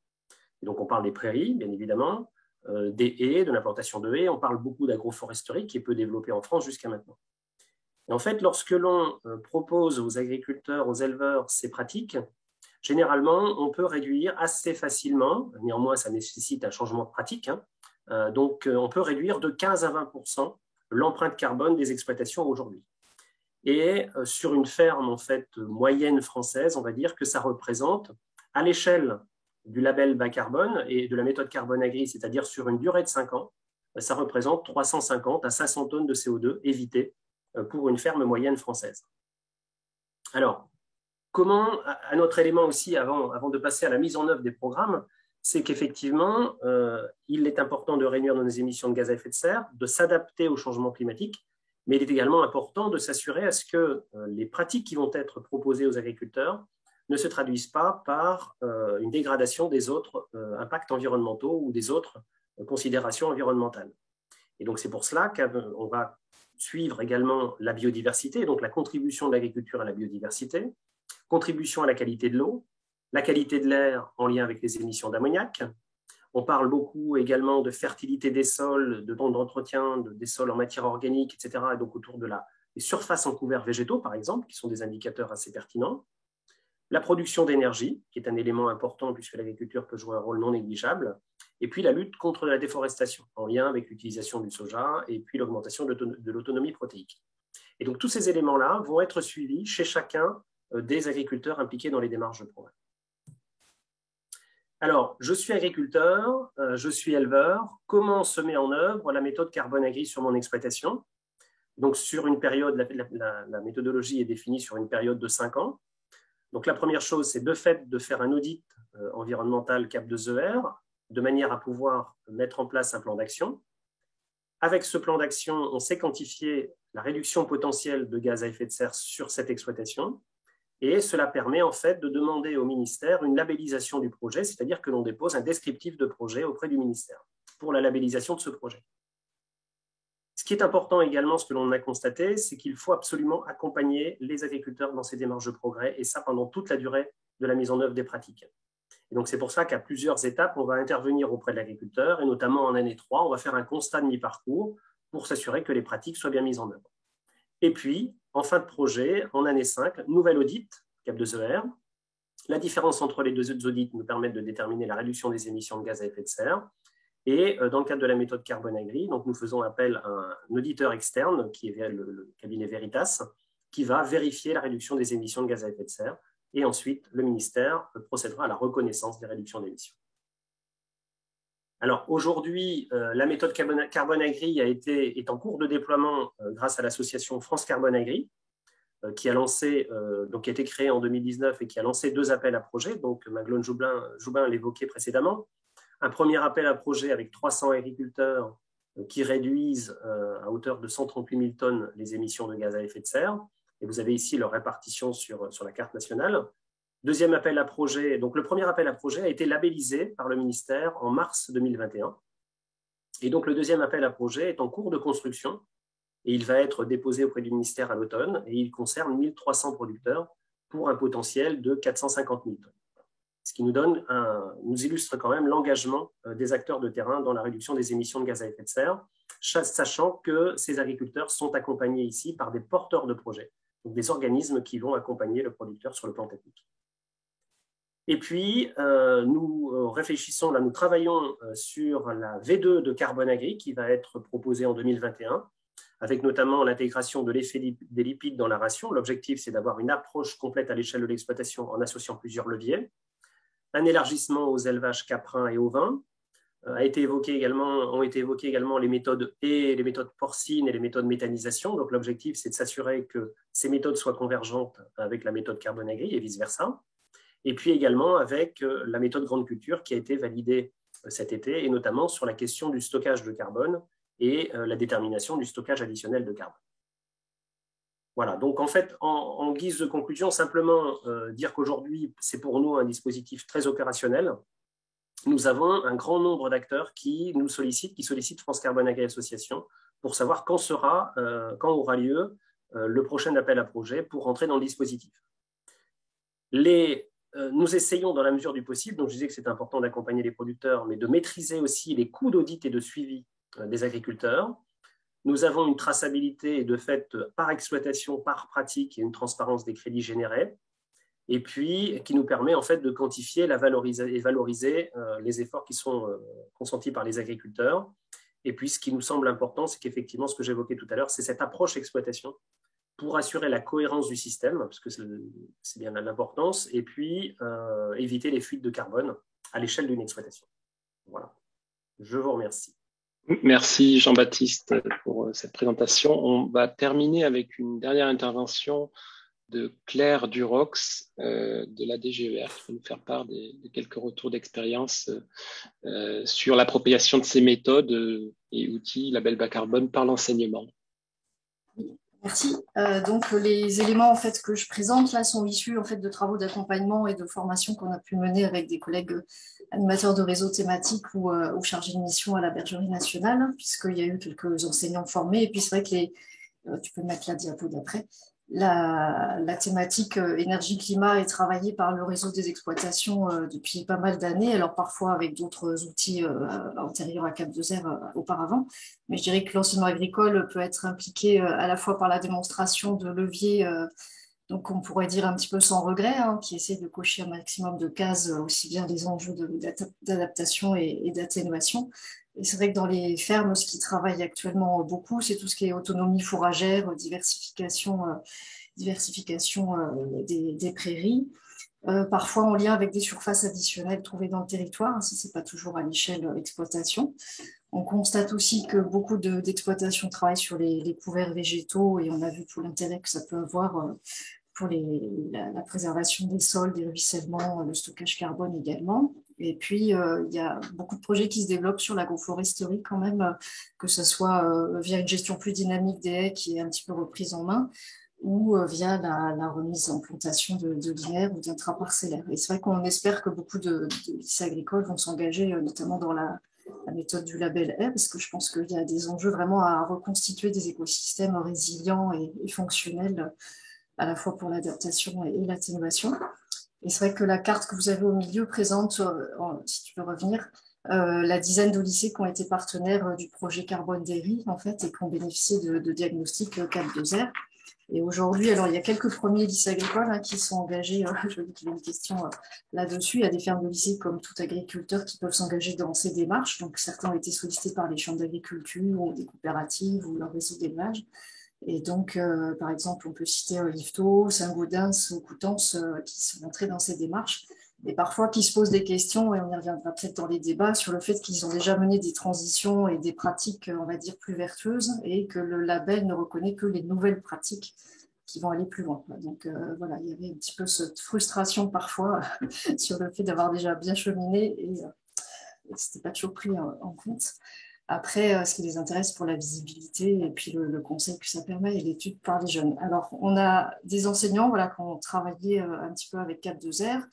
Et donc, on parle des prairies, bien évidemment, des haies, de l'implantation de haies. On parle beaucoup d'agroforesterie qui est peu développée en France jusqu'à maintenant. Et en fait, lorsque l'on propose aux agriculteurs, aux éleveurs ces pratiques, généralement, on peut réduire assez facilement, néanmoins ça nécessite un changement de pratique, hein, donc on peut réduire de 15 à 20% l'empreinte carbone des exploitations aujourd'hui. Et sur une ferme en fait, moyenne française, on va dire que ça représente, à l'échelle du label bas carbone et de la méthode Carbone Agri, c'est-à-dire sur une durée de 5 ans, ça représente 350 à 500 tonnes de CO2 évitées pour une ferme moyenne française. Alors, comment, un autre élément aussi avant de passer à la mise en œuvre des programmes, c'est qu'effectivement, il est important de réduire nos émissions de gaz à effet de serre, de s'adapter au changement climatique, mais il est également important de s'assurer à ce que les pratiques qui vont être proposées aux agriculteurs ne se traduisent pas par une dégradation des autres impacts environnementaux ou des autres considérations environnementales. Et donc, c'est pour cela qu'on va suivre également la biodiversité, donc la contribution de l'agriculture à la biodiversité, contribution à la qualité de l'eau, la qualité de l'air en lien avec les émissions d'ammoniac. On parle beaucoup également de fertilité des sols, d'entretien des sols en matière organique, etc. Et donc autour des surfaces en couverts végétaux, par exemple, qui sont des indicateurs assez pertinents. La production d'énergie, qui est un élément important puisque l'agriculture peut jouer un rôle non négligeable. Et puis la lutte contre la déforestation, en lien avec l'utilisation du soja et puis l'augmentation de l'autonomie protéique. Et donc tous ces éléments-là vont être suivis chez chacun des agriculteurs impliqués dans les démarches de progrès. Alors, je suis agriculteur, je suis éleveur. Comment se met en œuvre la méthode Carbone Agri sur mon exploitation? Donc, sur une période, la méthodologie est définie sur une période de 5 ans. Donc, la première chose, c'est de fait de faire un audit environnemental CAP2ER, de manière à pouvoir mettre en place un plan d'action. Avec ce plan d'action, on sait quantifier la réduction potentielle de gaz à effet de serre sur cette exploitation. Et cela permet en fait de demander au ministère une labellisation du projet, c'est-à-dire que l'on dépose un descriptif de projet auprès du ministère pour la labellisation de ce projet. Ce qui est important également, ce que l'on a constaté, c'est qu'il faut absolument accompagner les agriculteurs dans ces démarches de progrès, et ça pendant toute la durée de la mise en œuvre des pratiques. Et donc c'est pour ça qu'à plusieurs étapes, on va intervenir auprès de l'agriculteur, et notamment en année 3, on va faire un constat de mi-parcours pour s'assurer que les pratiques soient bien mises en œuvre. Et puis, en fin de projet, en année 5, nouvel audit, CAP2ER. La différence entre les deux audits nous permet de déterminer la réduction des émissions de gaz à effet de serre. Et dans le cadre de la méthode Carbone Agri, donc nous faisons appel à un auditeur externe, qui est le cabinet Veritas, qui va vérifier la réduction des émissions de gaz à effet de serre. Et ensuite, le ministère procédera à la reconnaissance des réductions d'émissions. Alors aujourd'hui, la méthode Carbone Agri est en cours de déploiement grâce à l'association France Carbone Agri, qui a été créée en 2019 et qui a lancé 2 appels à projets. Donc Maglone Joubin l'évoquait précédemment. Un premier appel à projet avec 300 agriculteurs qui réduisent à hauteur de 138 000 tonnes les émissions de gaz à effet de serre. Et vous avez ici leur répartition sur la carte nationale. Deuxième appel à projet, donc le premier appel à projet a été labellisé par le ministère en mars 2021. Et donc le deuxième appel à projet est en cours de construction et il va être déposé auprès du ministère à l'automne et il concerne 1300 producteurs pour un potentiel de 450 000 tonnes. Ce qui nous illustre quand même l'engagement des acteurs de terrain dans la réduction des émissions de gaz à effet de serre, sachant que ces agriculteurs sont accompagnés ici par des porteurs de projets, donc des organismes qui vont accompagner le producteur sur le plan technique. Et puis, nous réfléchissons, nous travaillons sur la V2 de Carbone Agri qui va être proposée en 2021, avec notamment l'intégration de l'effet des lipides dans la ration. L'objectif, c'est d'avoir une approche complète à l'échelle de l'exploitation en associant plusieurs leviers. Un élargissement aux élevages caprins et ovins. Ont été évoquées également les méthodes porcines et les méthodes méthanisation. Donc, l'objectif, c'est de s'assurer que ces méthodes soient convergentes avec la méthode Carbone Agri et vice-versa. Et puis également avec la méthode grande culture qui a été validée cet été, et notamment sur la question du stockage de carbone et la détermination du stockage additionnel de carbone. Voilà, donc en fait, en guise de conclusion, simplement dire qu'aujourd'hui, c'est pour nous un dispositif très opérationnel. Nous avons un grand nombre d'acteurs qui nous sollicitent France Carbone Agri Association pour savoir quand aura lieu le prochain appel à projet pour entrer dans le dispositif. Nous essayons dans la mesure du possible, donc je disais que c'est important d'accompagner les producteurs, mais de maîtriser aussi les coûts d'audit et de suivi des agriculteurs. Nous avons une traçabilité de fait par exploitation, par pratique et une transparence des crédits générés. et puis qui nous permet en fait de quantifier et valoriser les efforts qui sont consentis par les agriculteurs. Et puis, ce qui nous semble important, c'est qu'effectivement, ce que j'évoquais tout à l'heure, c'est cette approche exploitation pour assurer la cohérence du système, parce que c'est bien l'importance, et puis éviter les fuites de carbone à l'échelle d'une exploitation. Voilà. Je vous remercie. Merci Jean-Baptiste pour cette présentation. On va terminer avec une dernière intervention de Claire Durox de la DGER qui va nous faire part de quelques retours d'expérience sur l'appropriation de ces méthodes et outils label bas carbone par l'enseignement. Merci. Donc les éléments en fait que je présente là sont issus en fait de travaux d'accompagnement et de formation qu'on a pu mener avec des collègues animateurs de réseaux thématiques ou chargés de mission à la Bergerie nationale, puisqu'il y a eu quelques enseignants formés. Et puis c'est vrai que tu peux mettre la diapo d'après. La thématique énergie-climat est travaillée par le réseau des exploitations depuis pas mal d'années, alors parfois avec d'autres outils antérieurs à Cap2R auparavant, mais je dirais que l'enseignement agricole peut être impliqué à la fois par la démonstration de leviers, donc on pourrait dire un petit peu sans regret, qui essaie de cocher un maximum de cases, aussi bien des enjeux d'adaptation et d'atténuation. Et c'est vrai que dans les fermes, ce qui travaille actuellement beaucoup, c'est tout ce qui est autonomie fourragère, diversification des prairies, parfois en lien avec des surfaces additionnelles trouvées dans le territoire, si ce n'est pas toujours à l'échelle exploitation. On constate aussi que beaucoup d'exploitations travaillent sur les couverts végétaux et on a vu tout l'intérêt que ça peut avoir pour la préservation des sols, des ruissellements, le stockage carbone également. Et puis, il y a beaucoup de projets qui se développent sur l'agroforesterie quand même, que ce soit via une gestion plus dynamique des haies qui est un petit peu reprise en main, ou via la remise en plantation de linéaires ou d'intraparcellaires. Et c'est vrai qu'on espère que beaucoup de lycées agricoles vont s'engager notamment dans la méthode du label haie, parce que je pense qu'il y a des enjeux vraiment à reconstituer des écosystèmes résilients et fonctionnels, à la fois pour l'adaptation et l'atténuation. Et c'est vrai que la carte que vous avez au milieu présente, si tu peux revenir, la dizaine de lycées qui ont été partenaires du projet Carbone Dairy, en fait, et qui ont bénéficié de diagnostics Cap2R. Et aujourd'hui, alors il y a quelques premiers lycées agricoles qui sont engagés, je vois qu'il y a une question là-dessus, il y a des fermes de lycées comme tout agriculteur qui peuvent s'engager dans ces démarches, donc certains ont été sollicités par les chambres d'agriculture ou des coopératives ou leur réseau d'élevage. Et donc, par exemple, on peut citer Yvetot, Saint-Gaudens ou Coutances qui sont entrés dans ces démarches et parfois qui se posent des questions, et on y reviendra peut-être dans les débats, sur le fait qu'ils ont déjà mené des transitions et des pratiques, on va dire, plus vertueuses et que le label ne reconnaît que les nouvelles pratiques qui vont aller plus loin. Donc voilà, il y avait un petit peu cette frustration parfois sur le fait d'avoir déjà bien cheminé et ce n'était pas toujours pris en compte. Après, ce qui les intéresse pour la visibilité et puis le conseil que ça permet et l'étude par les jeunes. Alors, on a des enseignants qui ont travaillé un petit peu avec Cap2R,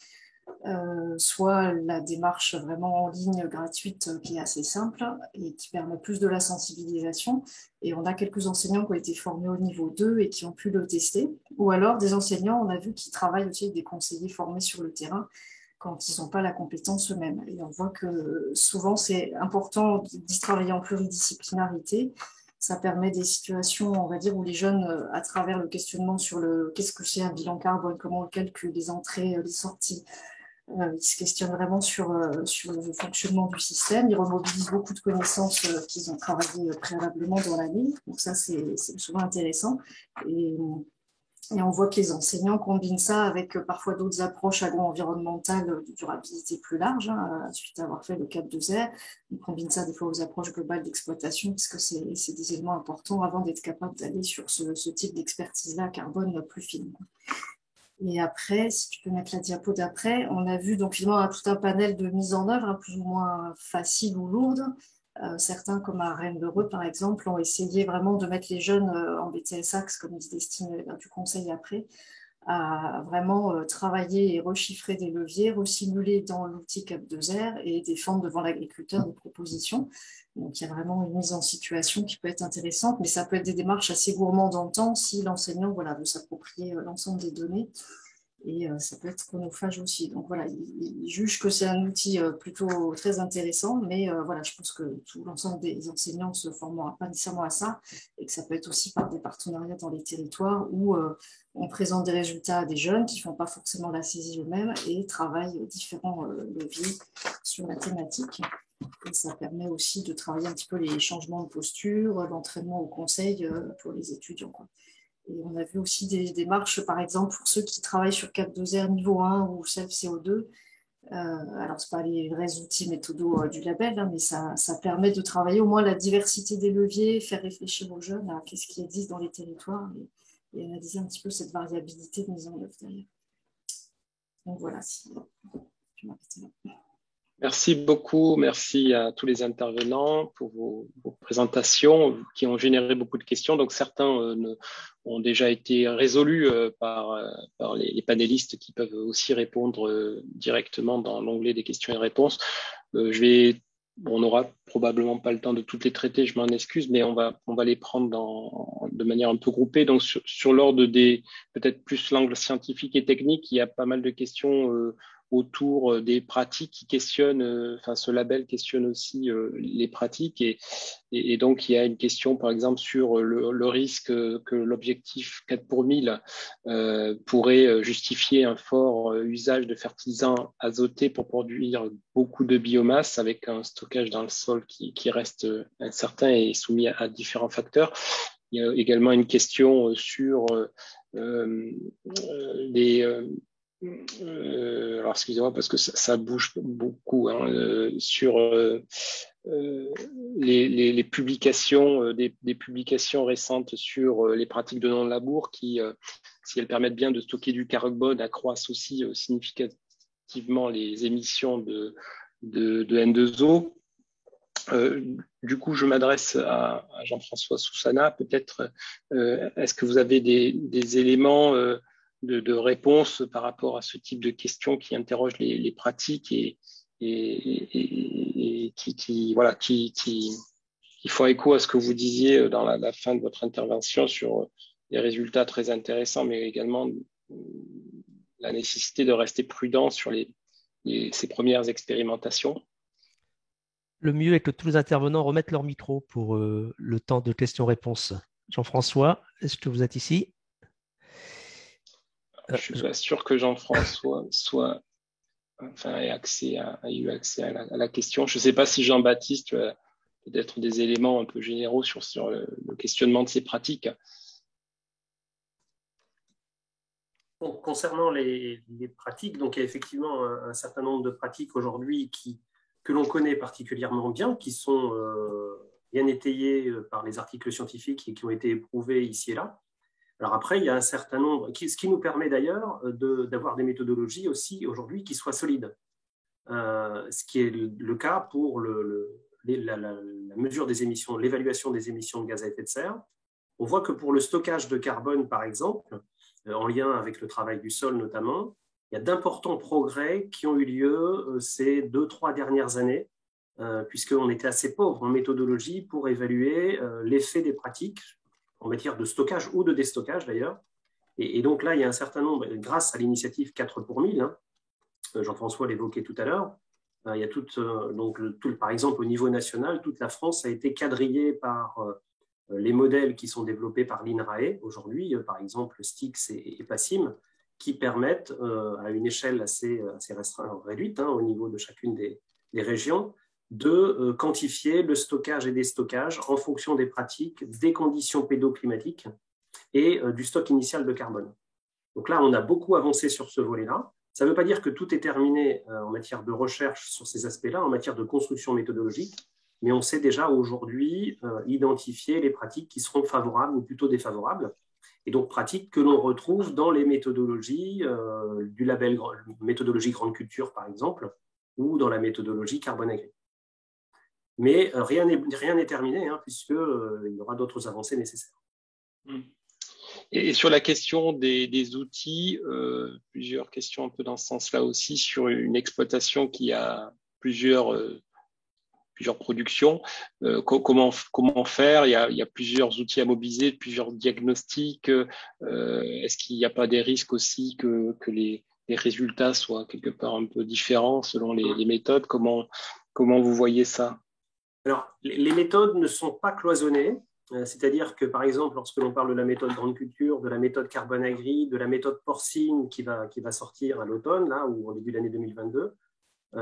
soit la démarche vraiment en ligne gratuite qui est assez simple et qui permet plus de la sensibilisation. Et on a quelques enseignants qui ont été formés au niveau 2 et qui ont pu le tester. Ou alors des enseignants, on a vu, qui travaillent aussi avec des conseillers formés sur le terrain quand ils n'ont pas la compétence eux-mêmes. Et on voit que souvent, c'est important d'y travailler en pluridisciplinarité. Ça permet des situations, on va dire, où les jeunes, à travers le questionnement sur qu'est-ce que c'est un bilan carbone, comment on le calcule, les entrées, les sorties, ils se questionnent vraiment sur le fonctionnement du système. Ils remobilisent beaucoup de connaissances qu'ils ont travaillées préalablement dans l'année. Donc ça, c'est souvent intéressant. Et on voit que les enseignants combinent ça avec parfois d'autres approches agro-environnementales de durabilité plus large, suite à avoir fait le Cap2R. Ils combinent ça des fois aux approches globales d'exploitation, parce que c'est des éléments importants avant d'être capable d'aller sur ce type d'expertise-là carbone plus fine. Et après, si tu peux mettre la diapo d'après, on a vu donc finalement tout un panel de mise en œuvre, plus ou moins facile ou lourde. Certains, comme à Rennes-le-Reux, par exemple, ont essayé vraiment de mettre les jeunes en BTS Axe, comme ils se destinent du conseil après, à vraiment travailler et rechiffrer des leviers, resimuler dans l'outil Cap2R et défendre devant l'agriculteur des propositions. Donc, il y a vraiment une mise en situation qui peut être intéressante, mais ça peut être des démarches assez gourmandes en temps si l'enseignant veut s'approprier l'ensemble des données. et ça peut être chronophage aussi. Donc voilà, ils jugent que c'est un outil plutôt très intéressant, mais voilà, je pense que tout l'ensemble des enseignants ne se formeront pas nécessairement à ça, et que ça peut être aussi par des partenariats dans les territoires où on présente des résultats à des jeunes qui ne font pas forcément la saisie eux-mêmes et travaillent différents leviers sur la thématique. Et ça permet aussi de travailler un petit peu les changements de posture, l'entraînement au conseil pour les étudiants, quoi. Et on a vu aussi des démarches, par exemple, pour ceux qui travaillent sur CAP2R niveau 1 ou SELF-CO2. Alors, ce pas les vrais outils méthodos du label, hein, mais ça permet de travailler au moins la diversité des leviers, faire réfléchir aux jeunes à qu'est-ce qui existe dans les territoires et analyser un petit peu cette variabilité de mise en œuvre derrière. Donc voilà, je m'arrête là. Merci beaucoup, merci à tous les intervenants pour vos présentations qui ont généré beaucoup de questions. Donc certains ont déjà été résolus par les panélistes qui peuvent aussi répondre directement dans l'onglet des questions et réponses. On n'aura probablement pas le temps de toutes les traiter, je m'en excuse, mais on va les prendre de manière un peu groupée. Donc sur l'ordre des peut-être plus l'angle scientifique et technique, il y a pas mal de questions autour des pratiques qui questionnent, ce label questionne aussi les pratiques et donc il y a une question par exemple sur le risque que l'objectif 4 pour 1000 pourrait justifier un fort usage de fertilisants azotés pour produire beaucoup de biomasse avec un stockage dans le sol qui reste incertain et soumis à différents facteurs. Il y a également une question sur alors excusez-moi parce que ça bouge beaucoup sur les publications, des publications récentes sur les pratiques de non-labour qui, si elles permettent bien de stocker du carbone, accroissent aussi significativement les émissions de N2O. Du coup, je m'adresse à Jean-François Soussana. Peut-être, est-ce que vous avez des éléments de réponse par rapport à ce type de questions qui interrogent les pratiques et qui font écho à ce que vous disiez dans la fin de votre intervention sur les résultats très intéressants, mais également la nécessité de rester prudent sur ces premières expérimentations. Le mieux est que tous les intervenants remettent leur micro pour le temps de questions-réponses. Jean-François, est-ce que vous êtes ici? Je ne suis pas sûr que Jean-François ait eu accès à la question. Je ne sais pas si Jean-Baptiste, tu as peut-être des éléments un peu généraux sur le questionnement de ces pratiques. Bon, concernant les pratiques, donc il y a effectivement un certain nombre de pratiques aujourd'hui que l'on connaît particulièrement bien, qui sont bien étayées par les articles scientifiques et qui ont été éprouvées ici et là. Alors après, il y a un certain nombre, ce qui nous permet d'ailleurs d'avoir des méthodologies aussi aujourd'hui qui soient solides. Ce qui est le cas pour la mesure des émissions, l'évaluation des émissions de gaz à effet de serre. On voit que pour le stockage de carbone, par exemple, en lien avec le travail du sol notamment, il y a d'importants progrès qui ont eu lieu ces 2-3 dernières années, puisqu'on était assez pauvre en méthodologie pour évaluer l'effet des pratiques en matière de stockage ou de déstockage d'ailleurs. Et donc là, il y a un certain nombre, grâce à l'initiative 4 pour 1000, Jean-François l'évoquait tout à l'heure, il y a par exemple au niveau national, toute la France a été quadrillée par les modèles qui sont développés par l'INRAE aujourd'hui, par exemple STIX et PACIM, qui permettent à une échelle assez réduite au niveau de chacune des régions de quantifier le stockage et déstockage en fonction des pratiques, des conditions pédoclimatiques et du stock initial de carbone. Donc là, on a beaucoup avancé sur ce volet-là. Ça ne veut pas dire que tout est terminé en matière de recherche sur ces aspects-là, en matière de construction méthodologique, mais on sait déjà aujourd'hui identifier les pratiques qui seront favorables ou plutôt défavorables, et donc pratiques que l'on retrouve dans les méthodologies du label méthodologie grande culture, par exemple, ou dans la méthodologie carbone agré. Mais rien n'est terminé, puisqu'il y aura d'autres avancées nécessaires. Et sur la question des outils, plusieurs questions un peu dans ce sens-là aussi, sur une exploitation qui a plusieurs plusieurs productions. Comment faire? Il y a plusieurs outils à mobiliser, plusieurs diagnostics. Est-ce qu'il n'y a pas des risques aussi que les résultats soient quelque part un peu différents selon les méthodes? Comment vous voyez ça? Alors, les méthodes ne sont pas cloisonnées. C'est-à-dire que, par exemple, lorsque l'on parle de la méthode grande culture, de la méthode carbone agri, de la méthode porcine qui va sortir à l'automne, là, ou au début de l'année 2022,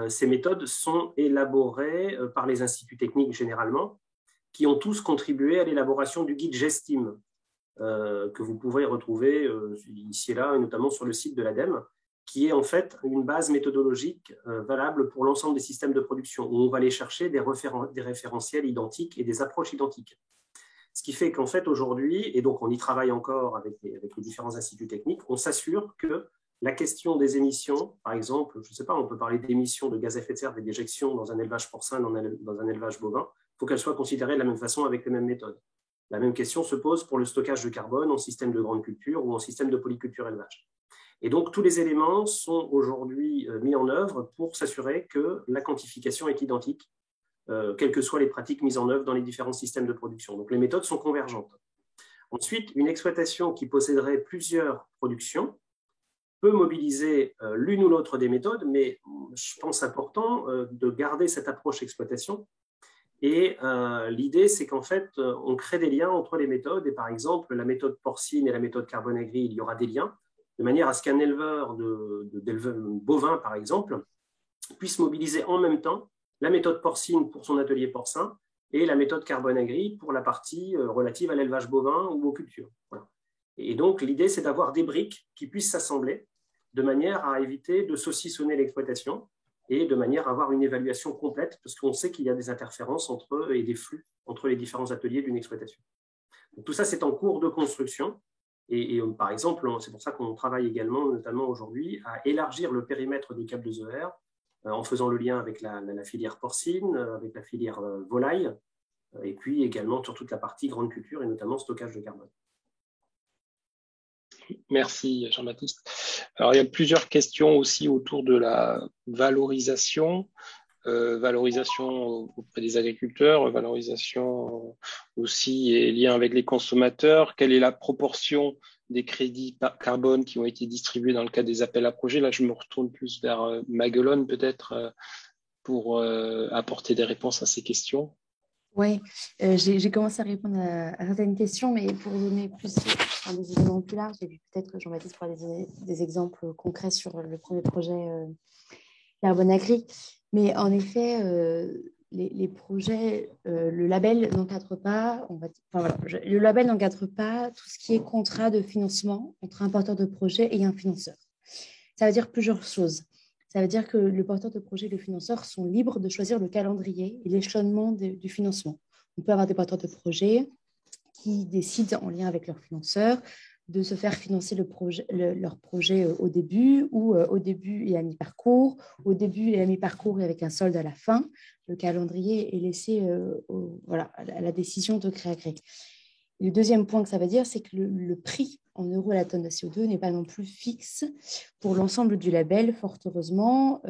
ces méthodes sont élaborées par les instituts techniques généralement, qui ont tous contribué à l'élaboration du guide GESTIM, que vous pouvez retrouver ici et là, et notamment sur le site de l'ADEME, qui est en fait une base méthodologique valable pour l'ensemble des systèmes de production, où on va aller chercher des référentiels identiques et des approches identiques. Ce qui fait qu'en fait, aujourd'hui, et donc on y travaille encore avec les différents instituts techniques, on s'assure que la question des émissions, par exemple, je ne sais pas, on peut parler d'émissions de gaz à effet de serre et d'éjection dans un élevage porcin, dans un élevage bovin, il faut qu'elles soient considérées de la même façon avec les mêmes méthodes. La même question se pose pour le stockage de carbone en système de grande culture ou en système de polyculture élevage. Et donc, tous les éléments sont aujourd'hui mis en œuvre pour s'assurer que la quantification est identique, quelles que soient les pratiques mises en œuvre dans les différents systèmes de production. Donc, les méthodes sont convergentes. Ensuite, une exploitation qui posséderait plusieurs productions peut mobiliser l'une ou l'autre des méthodes, mais je pense important de garder cette approche exploitation. Et l'idée, c'est qu'en fait, on crée des liens entre les méthodes. Et par exemple, la méthode porcine et la méthode carbone agri, il y aura des liens, de manière à ce qu'un éleveur bovin, par exemple, puisse mobiliser en même temps la méthode porcine pour son atelier porcin et la méthode carbone agri pour la partie relative à l'élevage bovin ou aux cultures. Voilà. Et donc, l'idée, c'est d'avoir des briques qui puissent s'assembler de manière à éviter de saucissonner l'exploitation et de manière à avoir une évaluation complète, parce qu'on sait qu'il y a des interférences et des flux entre les différents ateliers d'une exploitation. Donc, tout ça, c'est en cours de construction. Et par exemple, c'est pour ça qu'on travaille également, notamment aujourd'hui, à élargir le périmètre du câble 2ER en faisant le lien avec la filière porcine, avec la filière volaille, et puis également sur toute la partie grande culture et notamment stockage de carbone. Merci Jean-Baptiste. Alors, il y a plusieurs questions aussi autour de la valorisation. Valorisation auprès des agriculteurs, valorisation aussi et lien avec les consommateurs. Quelle est la proportion des crédits carbone qui ont été distribués dans le cadre des appels à projets? Là, je me retourne plus vers Maguelone peut-être pour apporter des réponses à ces questions. Oui, j'ai commencé à répondre à certaines questions, mais pour donner des éléments plus larges, et puis peut-être que Jean-Baptiste pourra donner des exemples concrets sur le premier projet Carbone Agri. Mais en effet, les projets, le label n'encadre pas, le label n'encadre pas tout ce qui est contrat de financement entre un porteur de projet et un financeur. Ça veut dire plusieurs choses. Ça veut dire que le porteur de projet et le financeur sont libres de choisir le calendrier et l'échelonnement du financement. On peut avoir des porteurs de projet qui décident, en lien avec leurs financeurs, de se faire financer leur projet au début ou au début et à mi-parcours, au début et à mi-parcours et avec un solde à la fin. Le calendrier est laissé à la décision de Créagré. Le deuxième point que ça veut dire, c'est que le prix en euros à la tonne de CO2 n'est pas non plus fixe pour l'ensemble du label. Fort heureusement,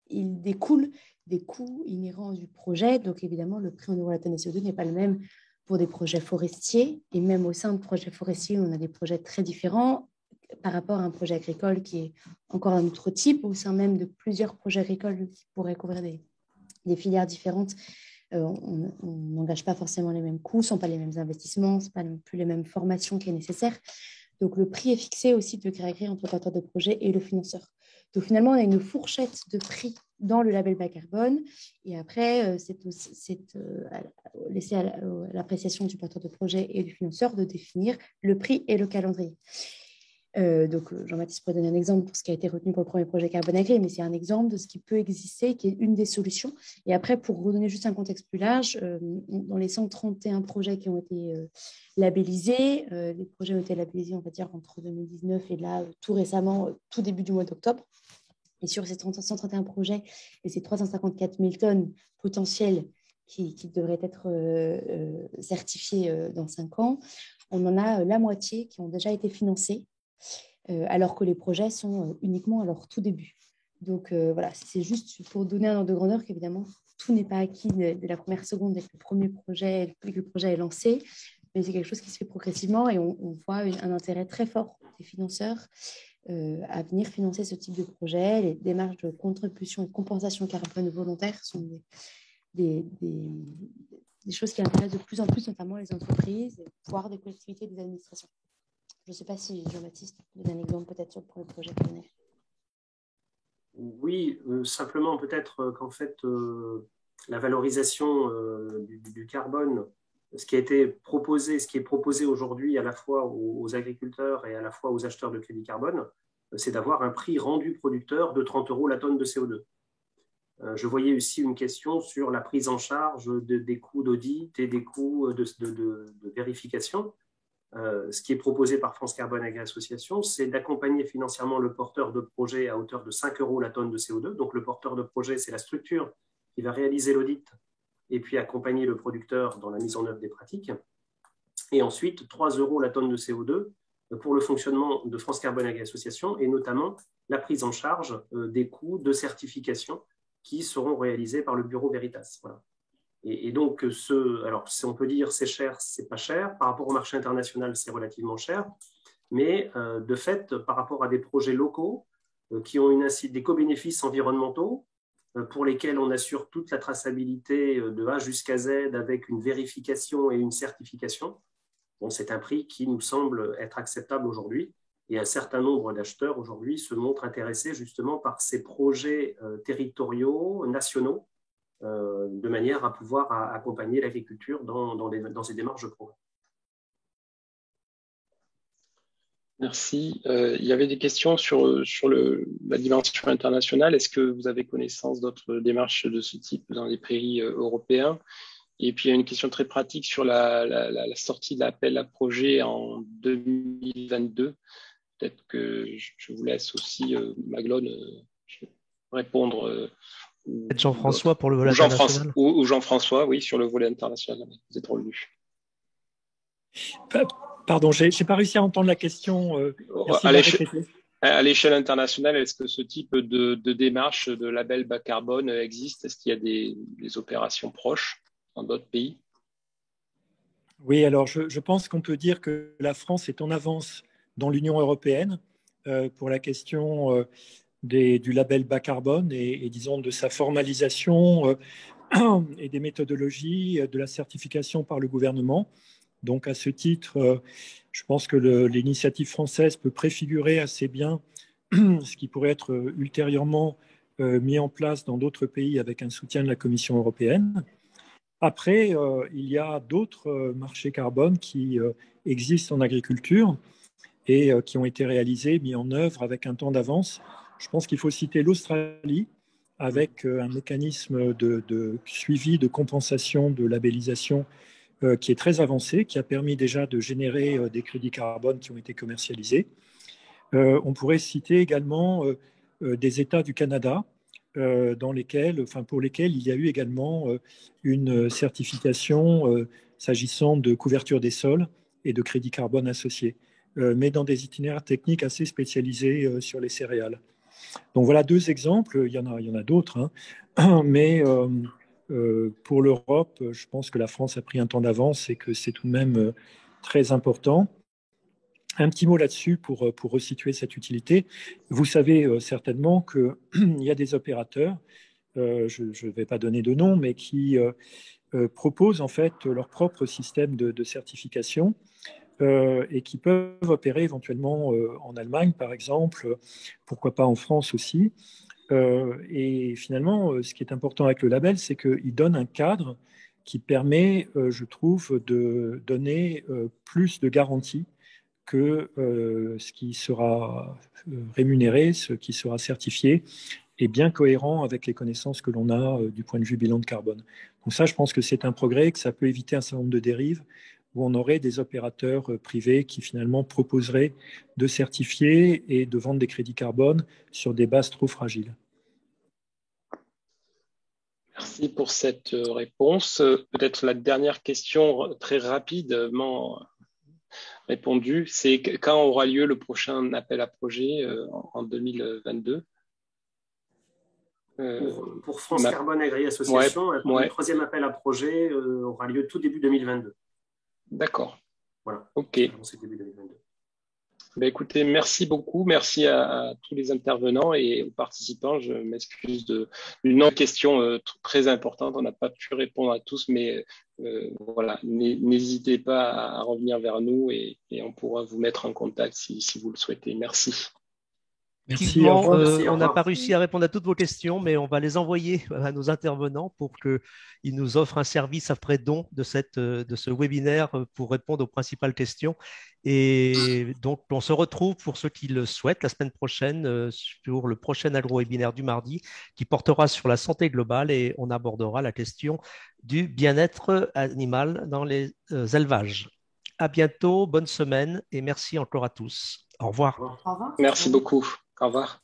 il découle des coûts inhérents du projet. Donc évidemment, le prix en euros à la tonne de CO2 n'est pas le même pour des projets forestiers. Et même au sein de projets forestiers, on a des projets très différents par rapport à un projet agricole qui est encore un autre type, au sein même de plusieurs projets agricoles qui pourraient couvrir des filières différentes. On n'engage pas forcément les mêmes coûts, ce ne sont pas les mêmes investissements, ce ne sont pas non plus les mêmes formations qui sont nécessaires. Donc, le prix est fixé aussi de Créagré entre le porteur de projet et le financeur. Donc, finalement, on a une fourchette de prix dans le label bas carbone. Et après, c'est laissé à l'appréciation du porteur de projet et du financeur de définir le prix et le calendrier. Donc, Jean-Baptiste pourrait donner un exemple pour ce qui a été retenu pour le premier projet Carbone Agri, mais c'est un exemple de ce qui peut exister, qui est une des solutions. Et après, pour redonner juste un contexte plus large, dans les 131 projets qui ont été labellisés, les projets ont été labellisés, on va dire, entre 2019 et là, tout récemment, tout début du mois d'octobre. Et sur ces 131 projets et ces 354 000 tonnes potentielles qui devraient être certifiées dans 5 ans, on en a la moitié qui ont déjà été financés, alors que les projets sont uniquement à leur tout début. Donc voilà, c'est juste pour donner un ordre de grandeur qu'évidemment, tout n'est pas acquis de la première seconde dès que le projet est lancé, mais c'est quelque chose qui se fait progressivement et on voit un intérêt très fort des financeurs à venir financer ce type de projet. Les démarches de contribution et de compensation carbone volontaire sont des choses qui intéressent de plus en plus, notamment les entreprises, voire des collectivités et des administrations. Je ne sais pas si Jean-Baptiste donne un exemple peut-être pour le projet PNF. Oui, simplement peut-être qu'en fait, la valorisation du carbone, ce qui est proposé aujourd'hui à la fois aux agriculteurs et à la fois aux acheteurs de crédit carbone, c'est d'avoir un prix rendu producteur de 30 € la tonne de CO2. Je voyais aussi une question sur la prise en charge des coûts d'audit et des coûts de vérification. Ce qui est proposé par France Carbone Agri Association, c'est d'accompagner financièrement le porteur de projet à hauteur de 5 € la tonne de CO2. Donc, le porteur de projet, c'est la structure qui va réaliser l'audit et puis accompagner le producteur dans la mise en œuvre des pratiques. Et ensuite, 3 € la tonne de CO2 pour le fonctionnement de France Carbone Agri Association et notamment la prise en charge des coûts de certification qui seront réalisés par le bureau Veritas. Voilà. Et donc, alors, si on peut dire c'est cher, c'est pas cher. Par rapport au marché international, c'est relativement cher. Mais de fait, par rapport à des projets locaux qui ont des co-bénéfices environnementaux pour lesquels on assure toute la traçabilité de A jusqu'à Z avec une vérification et une certification, bon, c'est un prix qui nous semble être acceptable aujourd'hui. Et un certain nombre d'acheteurs aujourd'hui se montrent intéressés justement par ces projets territoriaux, nationaux, de manière à pouvoir accompagner l'agriculture dans ces démarches de progrès. Merci. Il y avait des questions sur la dimension internationale. Est-ce que vous avez connaissance d'autres démarches de ce type dans les pays européens? Et puis, il y a une question très pratique sur la sortie de l'appel à projet en 2022. Peut-être que je vous laisse aussi, Maglone, répondre. Jean-François pour le volet international. Ou Jean-François, oui, sur le volet international. Vous êtes revenu. Pardon, je n'ai pas réussi à entendre la question. Merci de la répéter. À l'échelle internationale, est-ce que ce type de démarche de label bas carbone existe? Est-ce qu'il y a des opérations proches dans d'autres pays? Oui, alors je pense qu'on peut dire que la France est en avance dans l'Union européenne pour la question du label bas carbone et disons de sa formalisation et des méthodologies de la certification par le gouvernement. Donc à ce titre, je pense que l'initiative française peut préfigurer assez bien ce qui pourrait être ultérieurement mis en place dans d'autres pays avec un soutien de la Commission européenne. Après, il y a d'autres marchés carbone qui existent en agriculture et qui ont été réalisés, mis en œuvre avec un temps d'avance. Je pense qu'il faut citer l'Australie avec un mécanisme de suivi, de compensation, de labellisation qui est très avancé, qui a permis déjà de générer des crédits carbone qui ont été commercialisés. On pourrait citer également des États du Canada pour lesquels il y a eu également une certification s'agissant de couverture des sols et de crédits carbone associés, mais dans des itinéraires techniques assez spécialisés sur les céréales. Donc voilà deux exemples, il y en a d'autres, hein, mais pour l'Europe, je pense que la France a pris un temps d'avance et que c'est tout de même très important. Un petit mot là-dessus pour resituer cette utilité. Vous savez certainement qu'il y a des opérateurs, je ne vais pas donner de nom, mais qui proposent en fait leur propre système de certification et qui peuvent opérer éventuellement en Allemagne, par exemple, pourquoi pas en France aussi. Et finalement, ce qui est important avec le label, c'est qu'il donne un cadre qui permet, je trouve, de donner plus de garanties que ce qui sera rémunéré, ce qui sera certifié, est bien cohérent avec les connaissances que l'on a du point de vue bilan de carbone. Donc ça, je pense que c'est un progrès, que ça peut éviter un certain nombre de dérives, où on aurait des opérateurs privés qui finalement proposeraient de certifier et de vendre des crédits carbone sur des bases trop fragiles. Merci pour cette réponse. Peut-être la dernière question très rapidement répondue, c'est quand aura lieu le prochain appel à projet en 2022? Pour France Carbone Agri Association, le troisième appel à projet aura lieu tout début 2022. D'accord. Voilà. OK. C'est début 2022. Ben écoutez, merci beaucoup. Merci à tous les intervenants et aux participants. Je m'excuse d'une autre question très importante. On n'a pas pu répondre à tous, mais voilà, n'hésitez pas à revenir vers nous et on pourra vous mettre en contact si vous le souhaitez. Merci. Effectivement, on n'a pas réussi à répondre à toutes vos questions, mais on va les envoyer à nos intervenants pour qu'ils nous offrent un service après don de ce webinaire pour répondre aux principales questions. Et donc, on se retrouve pour ceux qui le souhaitent la semaine prochaine sur le prochain agro-webinaire du mardi qui portera sur la santé globale et on abordera la question du bien-être animal dans les élevages. À bientôt, bonne semaine et merci encore à tous. Au revoir. Au revoir. Merci beaucoup. Au revoir.